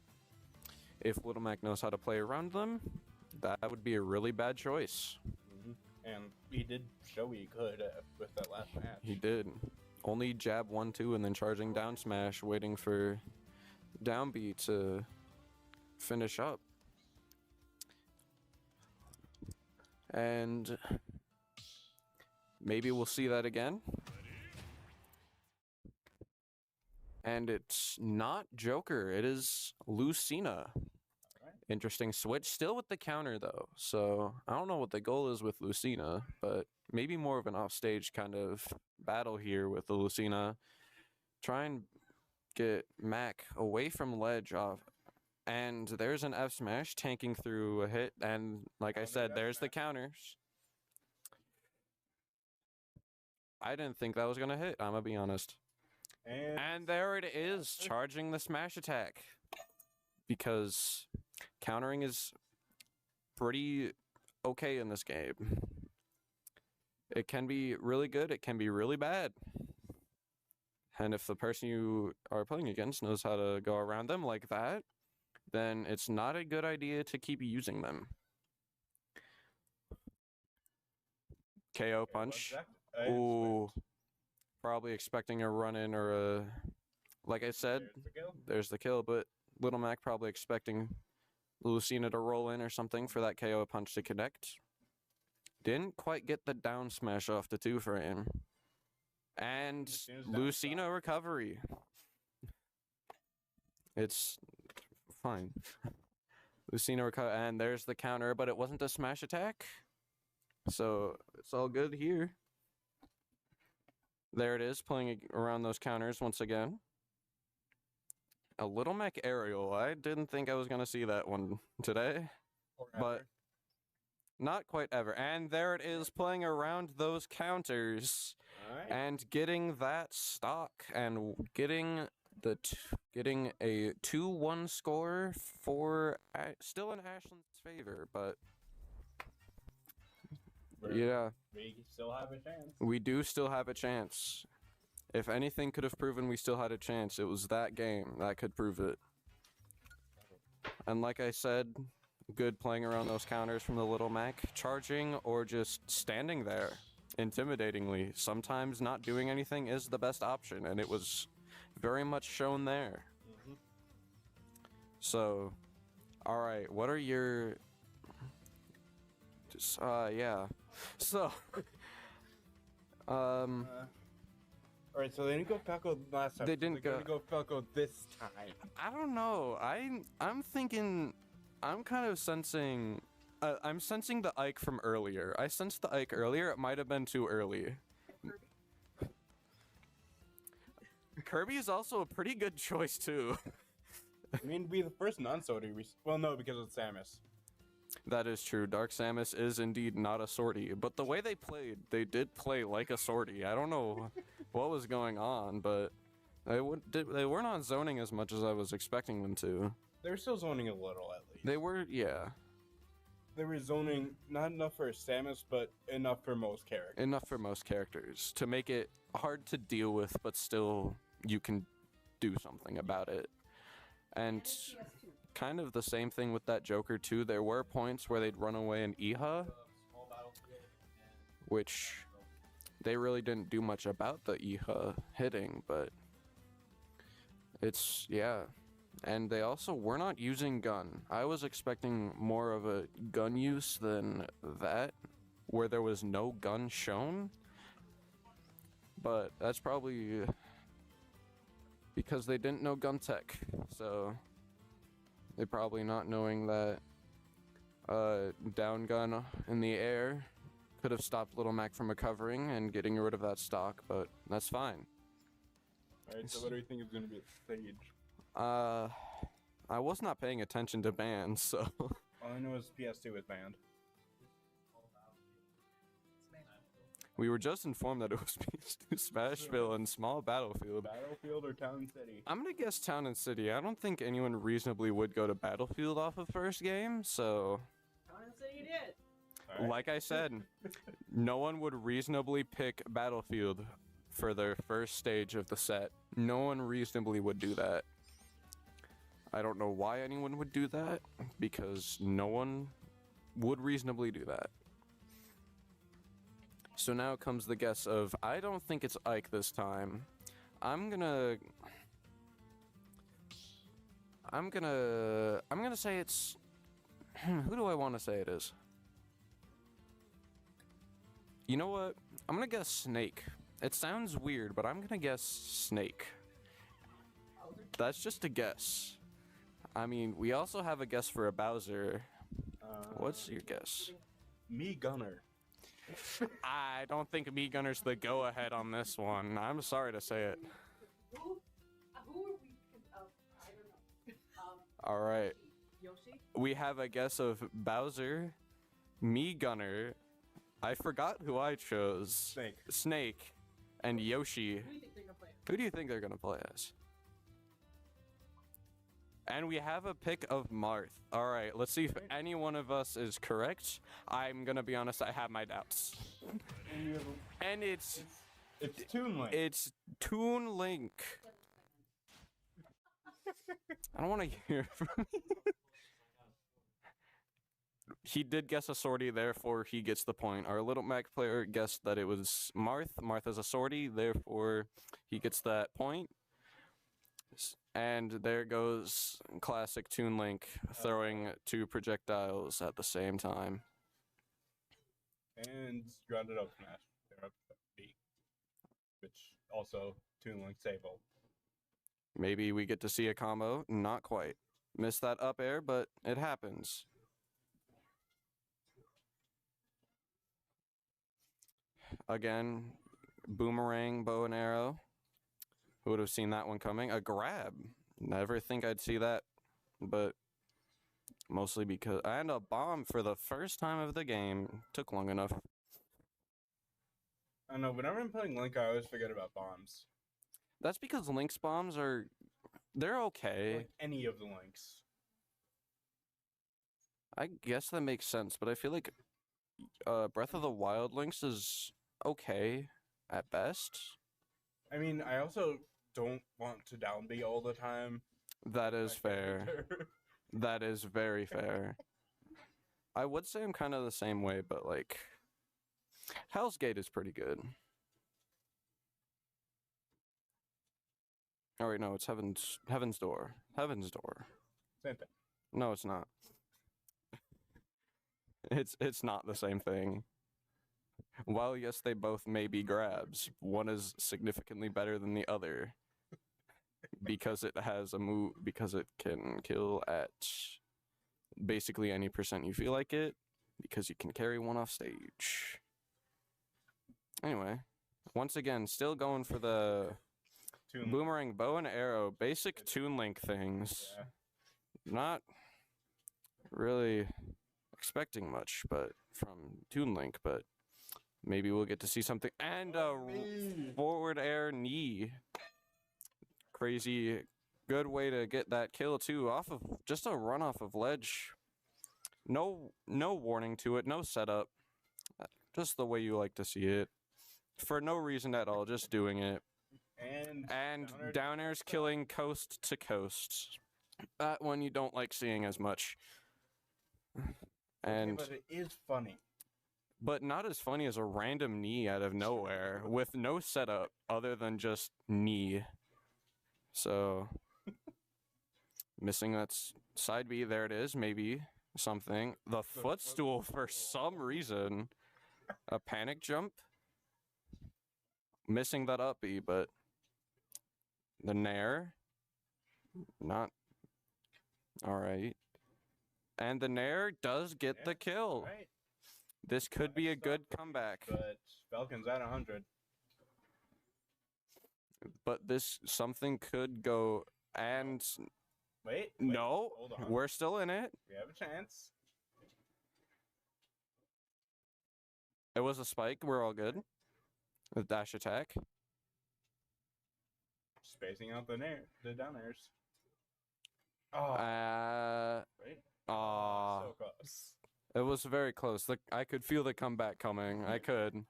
Speaker 1: if Little Mac knows how to play around them, that would be a really bad choice.
Speaker 2: Mm-hmm. And he did show he could with that last match.
Speaker 1: He did. Only jab 1-2 and then charging down smash, waiting for down B to finish up. And maybe we'll see that again. And it's not Joker, it is Lucina. Interesting switch, still with the counter though. So I don't know what the goal is with Lucina, but maybe more of an offstage kind of battle here with the Lucina. Try and get Mac away from ledge off. And there's an F smash tanking through a hit, and like I said, there's the counters. I didn't think that was gonna hit, I'm gonna be honest. And there it is, charging the smash attack. Because countering is pretty okay in this game. It can be really good, it can be really bad. And if the person you are playing against knows how to go around them like that, then it's not a good idea to keep using them. KO punch. Ooh. Probably expecting a run-in or a... Like I said, there's the kill, but Little Mac probably expecting Lucina to roll in or something for that KO punch to connect. Didn't quite get the down smash off the 2-frame. And Lucina recovery. It's fine. Lucina recover, and there's the counter, but it wasn't a smash attack. So it's all good here. There it is, playing around those counters once again. A Little Mac aerial. I didn't think I was going to see that one today. But not quite ever. And there it is, playing around those counters. And getting that stock and getting a 2-1 score for still in Ashland's favor, but yeah,
Speaker 2: we still have a chance.
Speaker 1: We do still have a chance. If anything could have proven we still had a chance, it was that game that could prove it. And like I said, good playing around those counters from the Little Mac, charging or just standing there intimidatingly. Sometimes not doing anything is the best option, and it was very much shown there. So, alright, what are your... yeah. So,
Speaker 2: Alright, so they didn't go Falco last time.
Speaker 1: They didn't
Speaker 2: go Falco this time.
Speaker 1: I don't know. I'm thinking... I'm kind of sensing... I'm sensing the Ike from earlier. I sensed the Ike earlier. It might have been too early. Kirby is also a pretty good choice, too.
Speaker 2: I mean, be the first non-sortie. Well, no, because of Samus.
Speaker 1: That is true. Dark Samus is indeed not a sortie. But the way they played, they did play like a sortie. I don't know what was going on, but they weren't on zoning as much as I was expecting them to.
Speaker 2: They were still zoning a little, at least.
Speaker 1: They were, yeah.
Speaker 2: They were zoning not enough for Samus, but enough for most characters.
Speaker 1: Enough for most characters to make it hard to deal with, but still you can do something about it. And kind of the same thing with that Joker too. There were points where they'd run away in Iha, which they really didn't do much about the Iha hitting, but it's, yeah. And they also were not using gun. I was expecting more of a gun use than that, where there was no gun shown. But that's probably because they didn't know gun tech. So they probably not knowing that down gun in the air could have stopped Little Mac from recovering and getting rid of that stock, but that's fine.
Speaker 2: Alright, so what do you think is going to be the stage?
Speaker 1: I was not paying attention to bans, so...
Speaker 2: All I know is PS2 is banned.
Speaker 1: We were just informed that it was Smashville and Small Battlefield.
Speaker 2: Battlefield or Town City?
Speaker 1: I'm gonna guess Town and City. I don't think anyone reasonably would go to Battlefield off of first game, so...
Speaker 3: Town and City did.
Speaker 2: Right.
Speaker 1: Like I said, no one would reasonably pick Battlefield for their first stage of the set. No one reasonably would do that. I don't know why anyone would do that, because no one would reasonably do that. So now comes the guess of, I don't think it's Ike this time. I'm gonna say it's... Who do I want to say it is? You know what? I'm gonna guess Snake. It sounds weird, but I'm gonna guess Snake. That's just a guess. I mean, we also have a guess for a Bowser. What's your guess?
Speaker 2: Me Gunner.
Speaker 1: I don't think Me Gunner's the go-ahead on this one. I'm sorry to say it.
Speaker 3: Who are we? I don't know.
Speaker 1: All right.
Speaker 3: Yoshi?
Speaker 1: We have a guess of Bowser, Me Gunner. I forgot who I chose. Snake, and Yoshi.
Speaker 3: Who do you think they're gonna play?
Speaker 1: Who do you think they're gonna play as? And we have a pick of Marth. All right, let's see if
Speaker 2: Right.
Speaker 1: any one of us is correct. I'm gonna be honest, I have my doubts.
Speaker 2: And you have
Speaker 1: And it's
Speaker 2: it's Toon Link.
Speaker 1: Toon Link. I don't want to hear from you. He did guess a sortie, therefore he gets the point. Our Little Mac player guessed that it was Marth. Marth is a sortie, therefore he gets that point. And there goes classic Toon Link throwing 2 projectiles at the same time.
Speaker 2: And grounded up smash. They're up B. Which also Toon Link sable.
Speaker 1: Maybe we get to see a combo. Not quite. Missed that up air, but it happens. Again, boomerang, bow and arrow. Who would have seen that one coming? A grab. Never think I'd see that, but mostly because... And a bomb for the first time of the game. Took long enough.
Speaker 2: I don't know, whenever I'm playing Link, I always forget about bombs.
Speaker 1: That's because Link's bombs are... They're okay.
Speaker 2: Like any of the Links.
Speaker 1: I guess that makes sense, but I feel like Breath of the Wild Links is okay at best.
Speaker 2: I mean, I also don't want to down B all the time.
Speaker 1: That is
Speaker 2: My
Speaker 1: fair.
Speaker 2: character.
Speaker 1: That is very fair. I would say I'm kind of the same way, but like Hell's Gate is pretty good. Oh wait, no, it's Heaven's Door. Heaven's Door.
Speaker 2: Same thing.
Speaker 1: No, it's not. It's not the same thing. While yes, they both may be grabs, one is significantly better than the other because it has a move, because it can kill at basically any percent you feel like it, because you can carry one off stage. Anyway, once again, still going for the
Speaker 2: Toon Link.
Speaker 1: boomerang, bow and arrow, basic Toon Link things.
Speaker 2: Yeah.
Speaker 1: Not really expecting much, but from Toon Link, but maybe we'll get to see something. And a
Speaker 2: knee.
Speaker 1: forward air knee. Crazy good way to get that kill too, off of just a run off of ledge. No warning to it, no setup. Just the way you like to see it. For no reason at all, just doing it. And down air's killing coast to coast. That one you don't like seeing as much. And
Speaker 2: Okay, but it is funny.
Speaker 1: but not as funny as a random knee out of nowhere with no setup other than just knee. So missing that side B, there it is, maybe something. The footstool for some reason. A panic jump. Missing that up B, but the nair. Not alright. And the nair does get the kill.
Speaker 2: Right.
Speaker 1: This could be a good comeback.
Speaker 2: But Falcon's at 100.
Speaker 1: But this something could go and
Speaker 2: Wait.
Speaker 1: no,
Speaker 2: Hold on.
Speaker 1: we're still in it.
Speaker 2: We have a chance.
Speaker 1: It was a spike. We're all good. The dash attack.
Speaker 2: Spacing out the down airs. Oh,
Speaker 1: Right.
Speaker 2: so close.
Speaker 1: It was very close. I could feel the comeback coming. I could.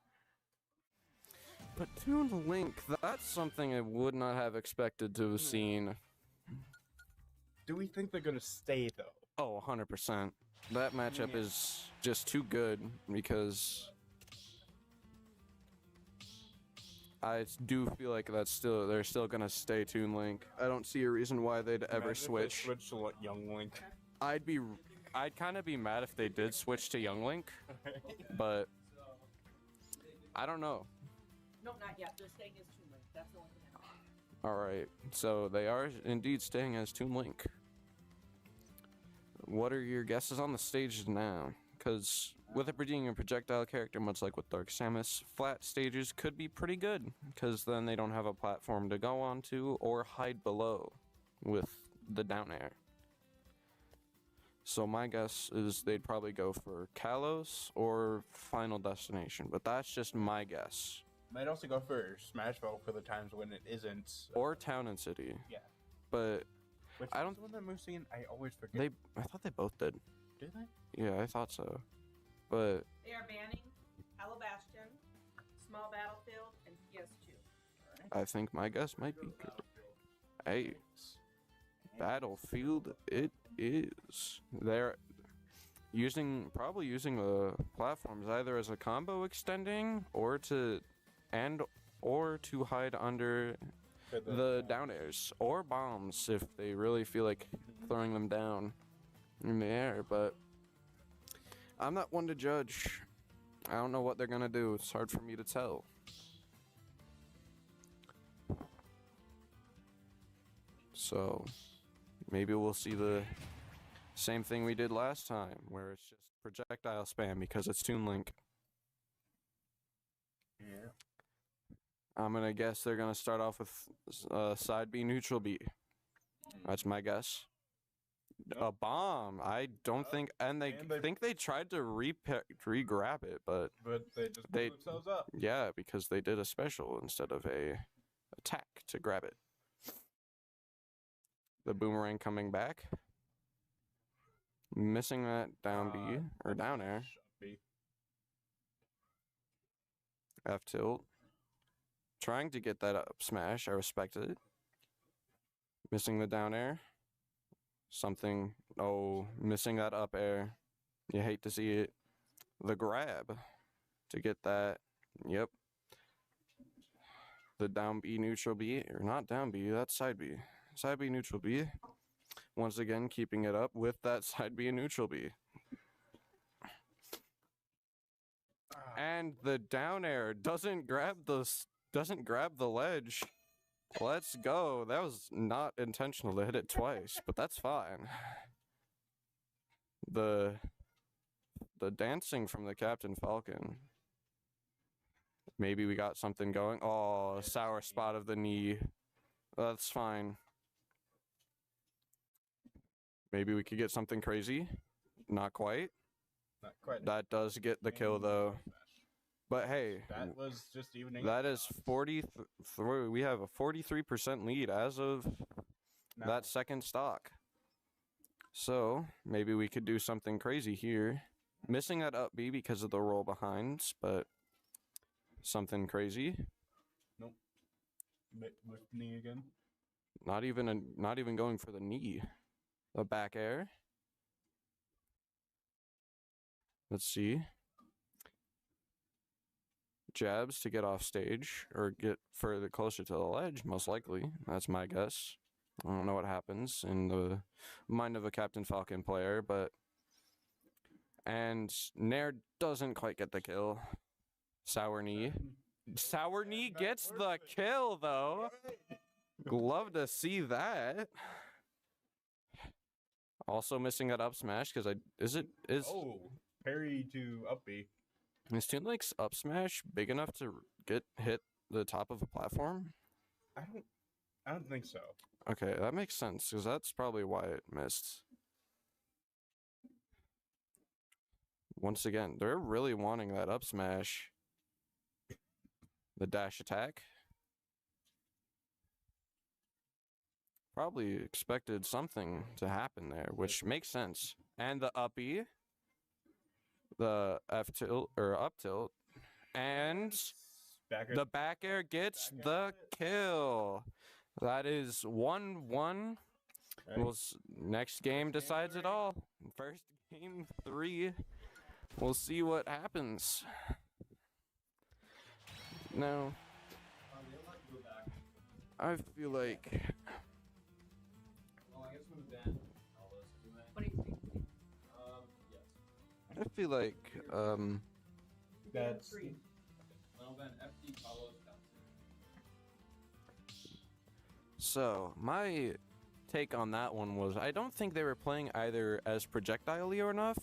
Speaker 1: But Toon Link, that's something I would not have expected to have seen.
Speaker 2: Do we think they're gonna stay though?
Speaker 1: Oh, 100%. That matchup
Speaker 2: Yeah.
Speaker 1: is just too good because I do feel like they're still gonna stay Toon Link. I don't see a reason why they'd ever
Speaker 2: Imagine if they
Speaker 1: switch.
Speaker 2: Switch to what, Young Link.
Speaker 1: I'd kind of be mad if they did switch to Young Link, but I don't know.
Speaker 3: No, not yet. They're staying as Toon Link. That's the only thing I know.
Speaker 1: All right, so they are indeed staying as Toon Link. What are your guesses on the stage now? Because with it being a projectile character, much like with Dark Samus, flat stages could be pretty good, because then they don't have a platform to go onto or hide below with the down air. So my guess is they'd probably go for Kalos or Final Destination, but that's just my guess.
Speaker 2: Might also go for Smashville for the times when it isn't.
Speaker 1: Or Town and City.
Speaker 2: Yeah.
Speaker 1: But
Speaker 2: Which
Speaker 1: I
Speaker 2: I
Speaker 1: don't-
Speaker 2: don't. The one that moves in, I always forget.
Speaker 1: I thought they both did.
Speaker 2: Do they?
Speaker 1: Yeah, I thought so. But
Speaker 3: They are banning Hello Bastion, Small Battlefield, and PS2.
Speaker 1: I think my guess might be good. Hey, Battlefield it is. They're probably using the platforms either as a combo extending or to hide under the down airs or bombs if they really feel like throwing them down in the air. But I'm not one to judge. I don't know what they're gonna do. It's hard for me to tell. So maybe we'll see the same thing we did last time, where it's just projectile spam because it's Toon Link.
Speaker 2: Yeah.
Speaker 1: I'm gonna guess they're gonna start off with side B, neutral B. That's my guess. A bomb. I don't think, and they
Speaker 2: And they-
Speaker 1: think they tried to re-grab it, but
Speaker 2: But they just
Speaker 1: They-
Speaker 2: blew themselves up.
Speaker 1: yeah, because they did a special instead of a attack to grab it. The boomerang coming back. Missing that down B or down air.
Speaker 2: B.
Speaker 1: F tilt. Trying to get that up smash. I respected it. Missing the down air. Something. Oh, missing that up air. You hate to see it. The grab to get that. Yep. The down B, neutral B. Or not down B, that's side B. Side B, neutral B. Once again, keeping it up with that side B and neutral B. And the down air doesn't grab the ledge. Let's go. That was not intentional to hit it twice, but that's fine. The dancing from the Captain Falcon. Maybe we got something going. Oh, sour spot of the knee. That's fine. Maybe we could get something crazy. Not quite.
Speaker 2: Not quite.
Speaker 1: That does get the kill though. But hey,
Speaker 2: That was just evening.
Speaker 1: that is 43. We have a 43% lead as of
Speaker 2: Now,
Speaker 1: that second stock. So maybe we could do something crazy here. Missing that up B because of the roll behinds, but something crazy.
Speaker 2: with knee again.
Speaker 1: Not even going for the knee. The back air. Let's see. Jabs to get off stage or get further closer to the ledge, most likely. That's my guess. I don't know what happens in the mind of a Captain Falcon player, but and Nair doesn't quite get the kill. Sour knee. Sour knee gets the kill though. Love to see that. Also missing that up smash because
Speaker 2: Oh, parry to up B.
Speaker 1: is Toon Link's up smash big enough to hit the top of a platform?
Speaker 2: I don't think so.
Speaker 1: Okay, that makes sense because that's probably why it missed. Once again, they're really wanting that up smash. The dash attack. Probably expected something to happen there, which makes sense. And the uppy, the F tilt or up tilt, and the back air gets the kill. That is 1-1. Next game decides it all. First game 3. We'll see what happens. Now, I feel like
Speaker 5: Well, I guess we would ban all those anyway.
Speaker 3: What do you think?
Speaker 5: Yes.
Speaker 1: I feel like
Speaker 2: That's
Speaker 3: Three.
Speaker 5: Well, ban FD Carlos down.
Speaker 1: so. My take on that one was I don't think they were playing either as projectile-y enough,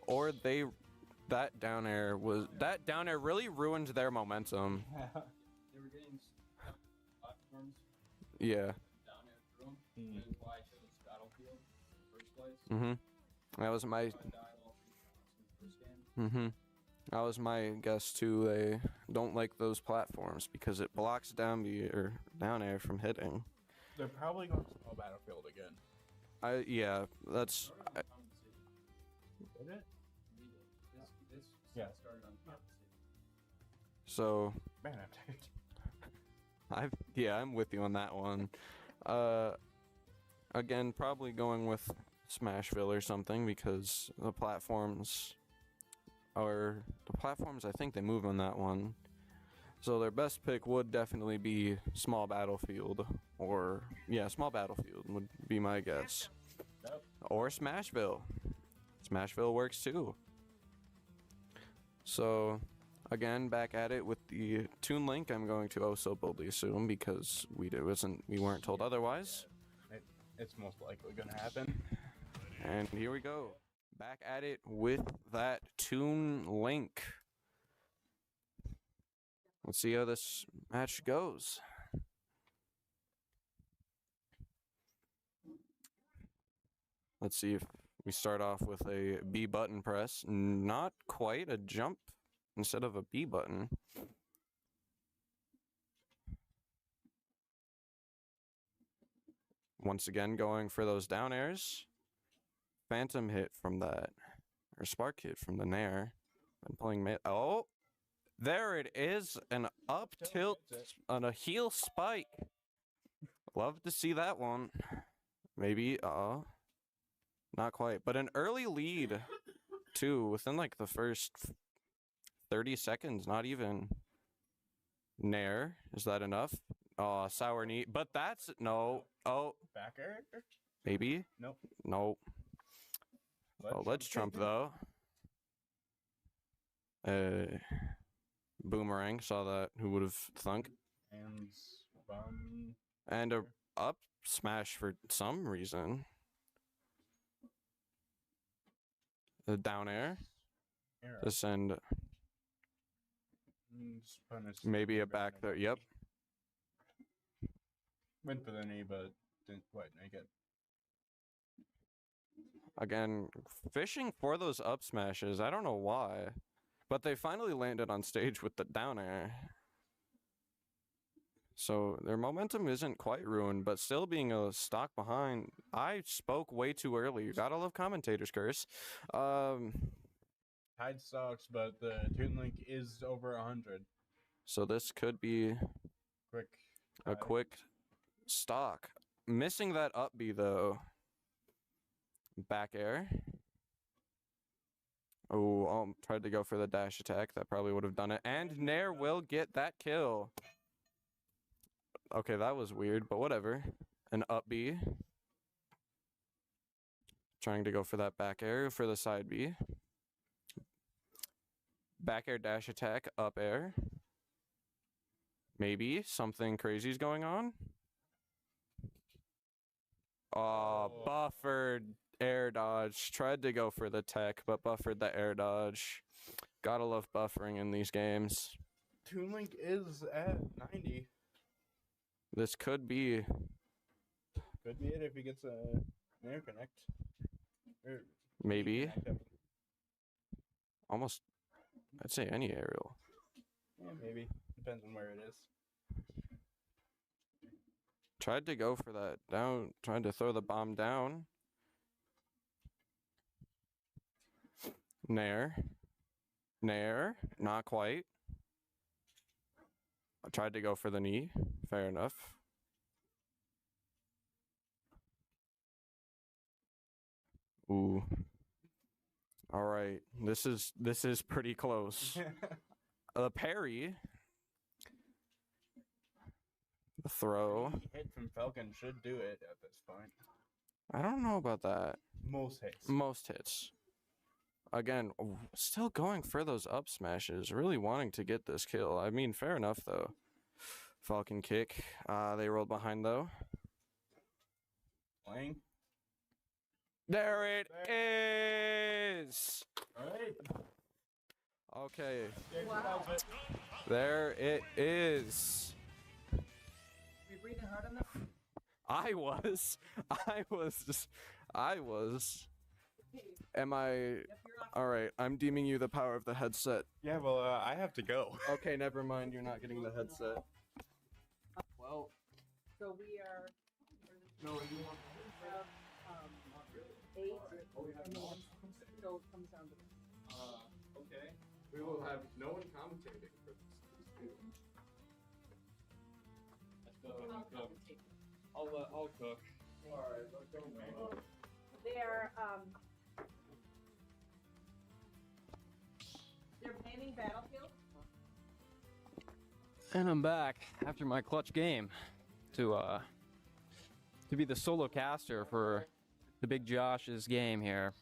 Speaker 1: or that down air really ruined their momentum.
Speaker 5: They were getting platforms
Speaker 1: Yeah.
Speaker 5: down there through them. That's why I chose Battlefield in the first place.
Speaker 1: That was my
Speaker 5: I died all 3 shots in the first game.
Speaker 1: That was my guess too. They don't like those platforms because it blocks down air from hitting.
Speaker 2: They're probably going to small battlefield again.
Speaker 1: Yeah, that's
Speaker 4: Started on Common City.
Speaker 2: Did it?
Speaker 4: We did. This
Speaker 2: Yeah.
Speaker 4: started on Common City.
Speaker 1: so.
Speaker 2: Man,
Speaker 1: I'm with you on that one. Again, probably going with Smashville or something because the platforms I think they move on that one. So their best pick would definitely be Small Battlefield, or Small Battlefield would be my guess,
Speaker 2: Nope.
Speaker 1: or Smashville. Smashville works too. So, again, back at it with the Toon Link. I'm going to also boldly assume because we weren't told otherwise.
Speaker 2: It's most likely gonna happen.
Speaker 1: And here we go. Back at it with that Toon Link. Let's see how this match goes. Let's see if we start off with a B button press. Not quite a jump instead of a B button. Once again, going for those down airs. Phantom hit from that, or spark hit from the Nair. I'm playing oh, there it is, an up tilt on a heel spike. Love to see that one. Maybe, not quite, but an early lead too, within like the first 30 seconds, not even. Nair, is that enough? Oh, sour knee, but that's, no, oh.
Speaker 2: Back air?
Speaker 1: Maybe?
Speaker 2: Nope.
Speaker 1: Nope. Oh, let's trump though. Boomerang, saw that. Who would have thunk?
Speaker 2: And bum.
Speaker 1: And a up smash for some reason. The down air.
Speaker 2: Arrow.
Speaker 1: To send
Speaker 2: Just punish
Speaker 1: maybe a
Speaker 2: the
Speaker 1: back there. Yep.
Speaker 2: Went for the knee, but didn't quite make it.
Speaker 1: Again, fishing for those up smashes. I don't know why. But they finally landed on stage with the down air. So their momentum isn't quite ruined, but still being a stock behind. I spoke way too early. You gotta love commentators, curse.
Speaker 2: Tide sucks, but the Toon Link is over 100.
Speaker 1: So this could be
Speaker 2: Quick.
Speaker 1: a quick stock. Missing that up B though. Back air. Oh, tried to go for the dash attack. That probably would have done it. And Nair will get that kill. Okay, that was weird, but whatever. An up B. Trying to go for that back air for the side B. Back air dash attack, up air. Maybe something crazy is going on. Oh, buffered air dodge. Tried to go for the tech, but buffered the air dodge. Gotta love buffering in these games.
Speaker 2: Toon Link is at 90.
Speaker 1: This could be.
Speaker 2: Could be it if he gets a air connect. Or
Speaker 1: Maybe.
Speaker 2: connect up.
Speaker 1: Almost, I'd say any aerial.
Speaker 2: Yeah, maybe. Depends on where it is.
Speaker 1: Tried to go for that down. Tried to throw the bomb down. Nair. Nair. Not quite. I tried to go for the knee. Fair enough. Ooh. All right. This is pretty close. The parry. The throw.
Speaker 2: Any hit from Falcon should do it at this point.
Speaker 1: I don't know about that.
Speaker 2: Most hits.
Speaker 1: Most hits. Again, still going for those up smashes. Really wanting to get this kill. I mean, fair enough, though. Falcon kick. They rolled behind, though.
Speaker 2: Playing.
Speaker 1: There it is!
Speaker 2: Alright.
Speaker 1: Okay.
Speaker 3: Wow.
Speaker 1: There it is.
Speaker 3: We breathing hard enough?
Speaker 1: I was. Am I?
Speaker 3: Yep, you're off.
Speaker 1: Alright, I'm deeming you the power of the headset.
Speaker 2: Yeah, well, I have to go.
Speaker 1: Okay, never mind, you're not getting the headset. Well,
Speaker 3: So we are.
Speaker 1: no, you want
Speaker 3: 8, and then so it comes down to
Speaker 1: Okay. We will have no one commentating for this.
Speaker 5: I'll cook.
Speaker 1: Alright, let's go.
Speaker 3: they're planning battlefield.
Speaker 5: And I'm back after my clutch game to be the solo caster for the big Josh's game here.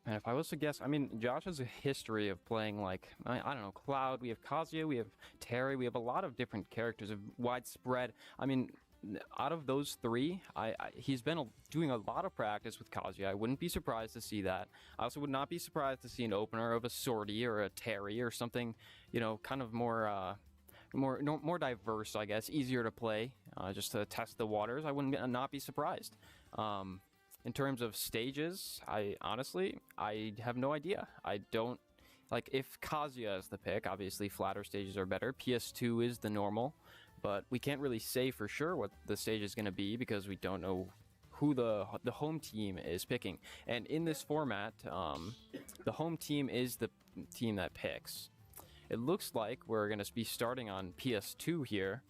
Speaker 5: And if I was to guess, I mean, Josh has a history of playing like, I don't know, Cloud, we have Kazuya, we have Terry, we have a lot of different characters of widespread. I mean, out of those three, he's been doing a lot of practice with Kazuya. I wouldn't be surprised to see that. I also would not be surprised to see an opener of a Sortie or a Terry or something, you know, kind of more diverse, I guess, easier to play, just to test the waters. I wouldn't not be surprised. In terms of stages, I have no idea. I don't, like, if Kazuya is the pick, obviously flatter stages are better. PS2 is the normal, but we can't really say for sure what the stage is going to be because we don't know who the home team is picking. And in this format, the home team is the team that picks. It looks like we're going to be starting on PS2 here.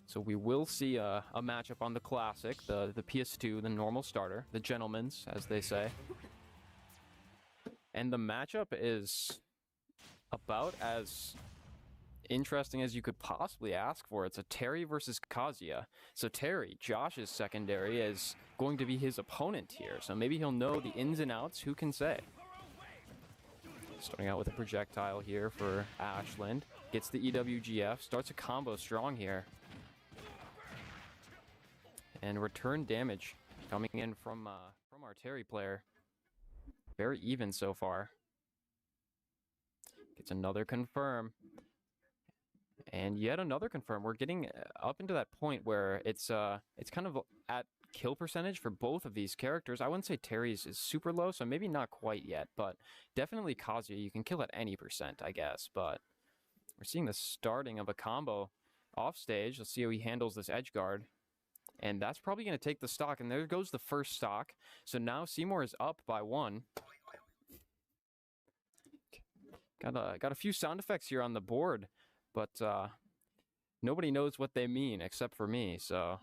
Speaker 5: So we will see a matchup on the Classic, the PS2, the normal starter, the gentleman's, as they say. And the matchup is about as interesting as you could possibly ask for. It's a Terry versus Kazuya. So Terry, Josh's secondary, is going to be his opponent here. So maybe he'll know the ins and outs. Who can say? Starting out with a projectile here for Ashland. Gets the EWGF. Starts a combo strong here. And return damage coming in from our Terry player. Very even so far. Gets another confirm. And yet another confirm. We're getting up into that point where it's kind of at kill percentage for both of these characters. I wouldn't say Terry's is super low, so maybe not quite yet, but definitely Kazuya. You can kill at any percent, I guess. But we're seeing the starting of a combo off stage. Let's see how he handles this edge guard. And that's probably going to take the stock. And there goes the first stock. So now Seymour is up by 1. Got a few sound effects here on the board. But nobody knows what they mean except for me. So,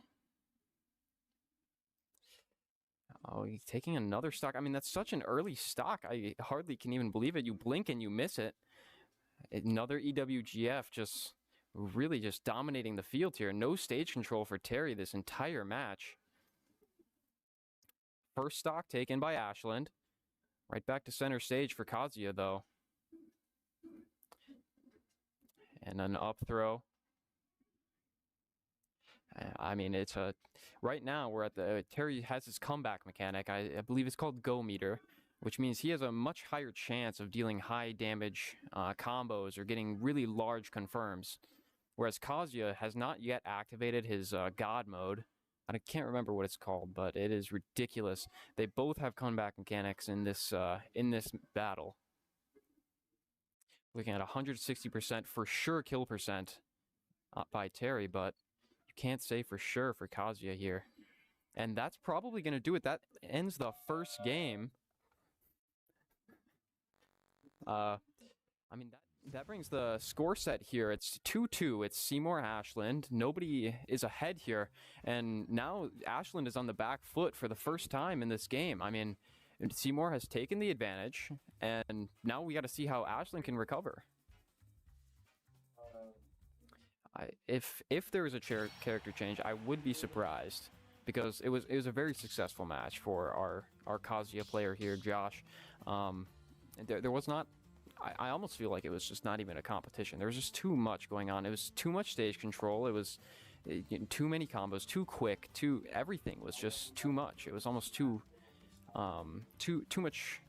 Speaker 5: oh, he's taking another stock. I mean, that's such an early stock. I hardly can even believe it. You blink and you miss it. Another EWGF just... really just dominating the field here. No stage control for Terry this entire match. First stock taken by Ashland. Right back to center stage for Kazuya, though. And an up throw. I mean, it's a... Right now, we're at the... Terry has his comeback mechanic. I believe it's called Go Meter, which means he has a much higher chance of dealing high damage combos or getting really large confirms. Whereas Kazuya has not yet activated his God mode. I can't remember what it's called, but it is ridiculous. They both have comeback mechanics in this battle. Looking at 160% for sure kill percent by Terry, but you can't say for sure for Kazuya here. And that's probably going to do it. That ends the first game. I mean, that brings the score set here. It's 2-2. It's Seymour Ashland. Nobody is ahead here. And now Ashland is on the back foot for the first time in this game. I mean, Seymour has taken the advantage, and now we got to see how Ashland can recover. If there was a character change, I would be surprised, because it was a very successful match for our Kazuya player here, Josh. There was not... I almost feel like it was just not even a competition. There was just too much going on. It was too much stage control. It was too many combos, too quick, everything was just too much. It was almost too much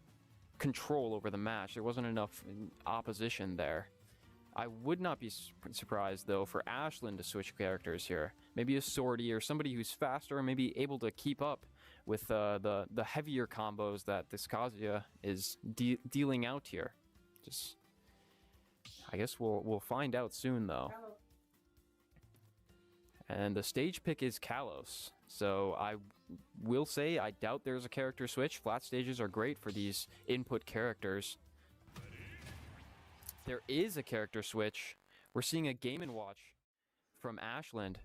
Speaker 5: control over the match. There wasn't enough opposition there. I would not be surprised, though, for Ashland to switch characters here. Maybe a Sortie or somebody who's faster and maybe able to keep up with the heavier combos that this Kazuya is dealing out here.
Speaker 6: I guess we'll find out soon, though.
Speaker 3: Hello.
Speaker 6: And the stage pick is Kalos. So I will say I doubt there's a character switch. Flat stages are great for these input characters. There is a character switch. We're seeing a Game & Watch from Ashland.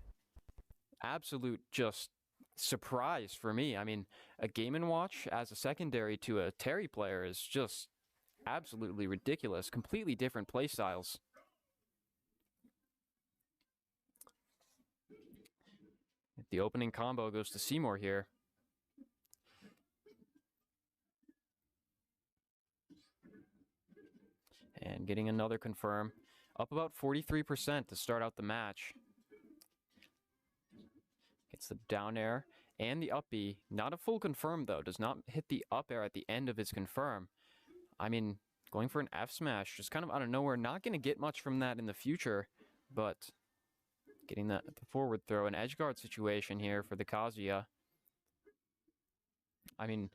Speaker 6: Absolute just surprise for me. I mean, a Game & Watch as a secondary to a Terry player is just absolutely ridiculous. Completely different play styles. The opening combo goes to Seymour here. And getting another confirm. Up about 43% to start out the match. Gets the down air and the up B. Not a full confirm, though. Does not hit the up air at the end of his confirm. I mean, going for an F smash, just kind of out of nowhere. Not going to get much from that in the future, but getting that the forward throw, an edge guard situation here for the Kazuya. I mean,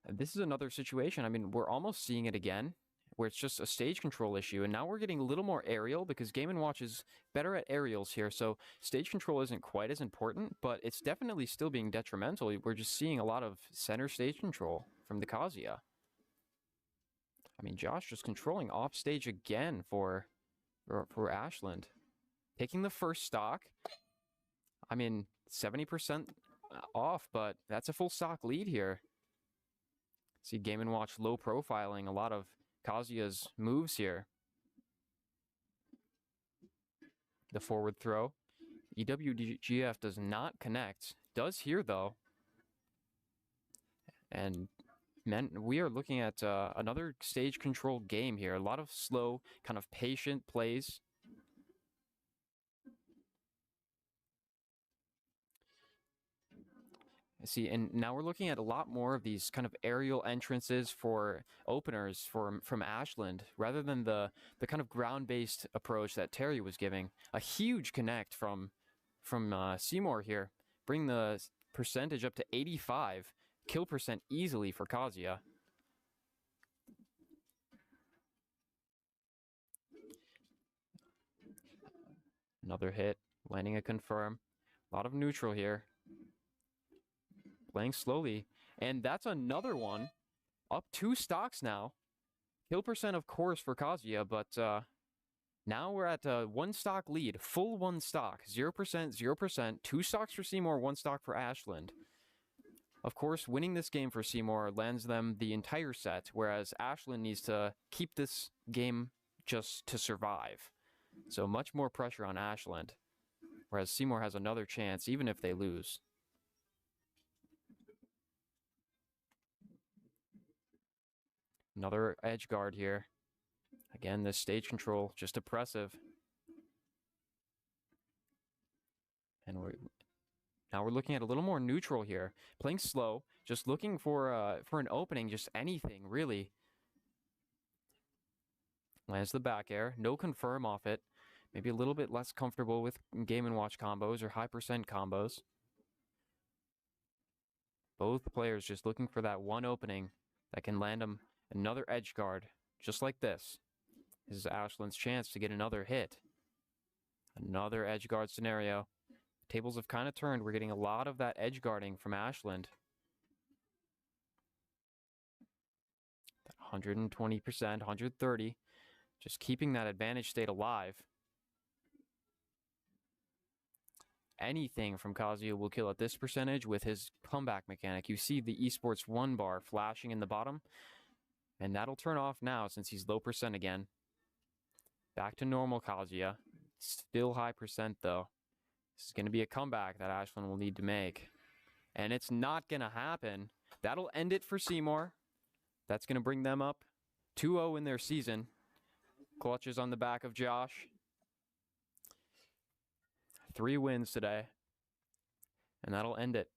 Speaker 6: this is another situation. I mean, we're almost seeing it again, where it's just a stage control issue, and now we're getting a little more aerial because Game & Watch is better at aerials here, so stage control isn't quite as important, but it's definitely still being detrimental. We're just seeing a lot of center stage control from the Kazuya. I mean, Josh just controlling off stage again for Ashland. Taking the first stock. I mean, 70% off, but that's a full stock lead here. See Game & Watch low profiling a lot of Kazuya's moves here. The forward throw. EWGF does not connect. Does here, though. And we are looking at another stage control game here. A lot of slow, kind of patient plays. See, and now we're looking at a lot more of these kind of aerial entrances for openers from Ashland, rather than the kind of ground-based approach that Terry was giving. A huge connect from Seymour here, bring the percentage up to 85, kill percent easily for Kazuya. Another hit, landing a confirm. A lot of neutral here. Playing slowly, and that's another one. Up 2 stocks now. Kill percent, of course, for Kazuya, but now we're at a 1 stock lead. Full 1 stock. 0%, 0%. 2 stocks for Seymour, 1 stock for Ashland. Of course, winning this game for Seymour lands them the entire set, whereas Ashland needs to keep this game just to survive. So much more pressure on Ashland, whereas Seymour has another chance, even if they lose. Another edge guard here. Again, this stage control, just oppressive. And now we're looking at a little more neutral here. Playing slow, just looking for an opening, just anything, really. Lands the back air, no confirm off it. Maybe a little bit less comfortable with Game & Watch combos or high percent combos. Both players just looking for that one opening that can land them. Another edge guard, just like this. This is Ashland's chance to get another hit. Another edge guard scenario. Tables have kind of turned. We're getting a lot of that edge guarding from Ashland. 120%, 130. Just keeping that advantage state alive. Anything from Kazuya will kill at this percentage with his comeback mechanic. You see the Esports 1 bar flashing in the bottom. And that'll turn off now since he's low percent again. Back to normal Kazuya. Still high percent though. This is going to be a comeback that Ashland will need to make. And it's not going to happen. That'll end it for Seymour. That's going to bring them up 2-0 in their season. Clutches on the back of Josh. 3 wins today. And that'll end it.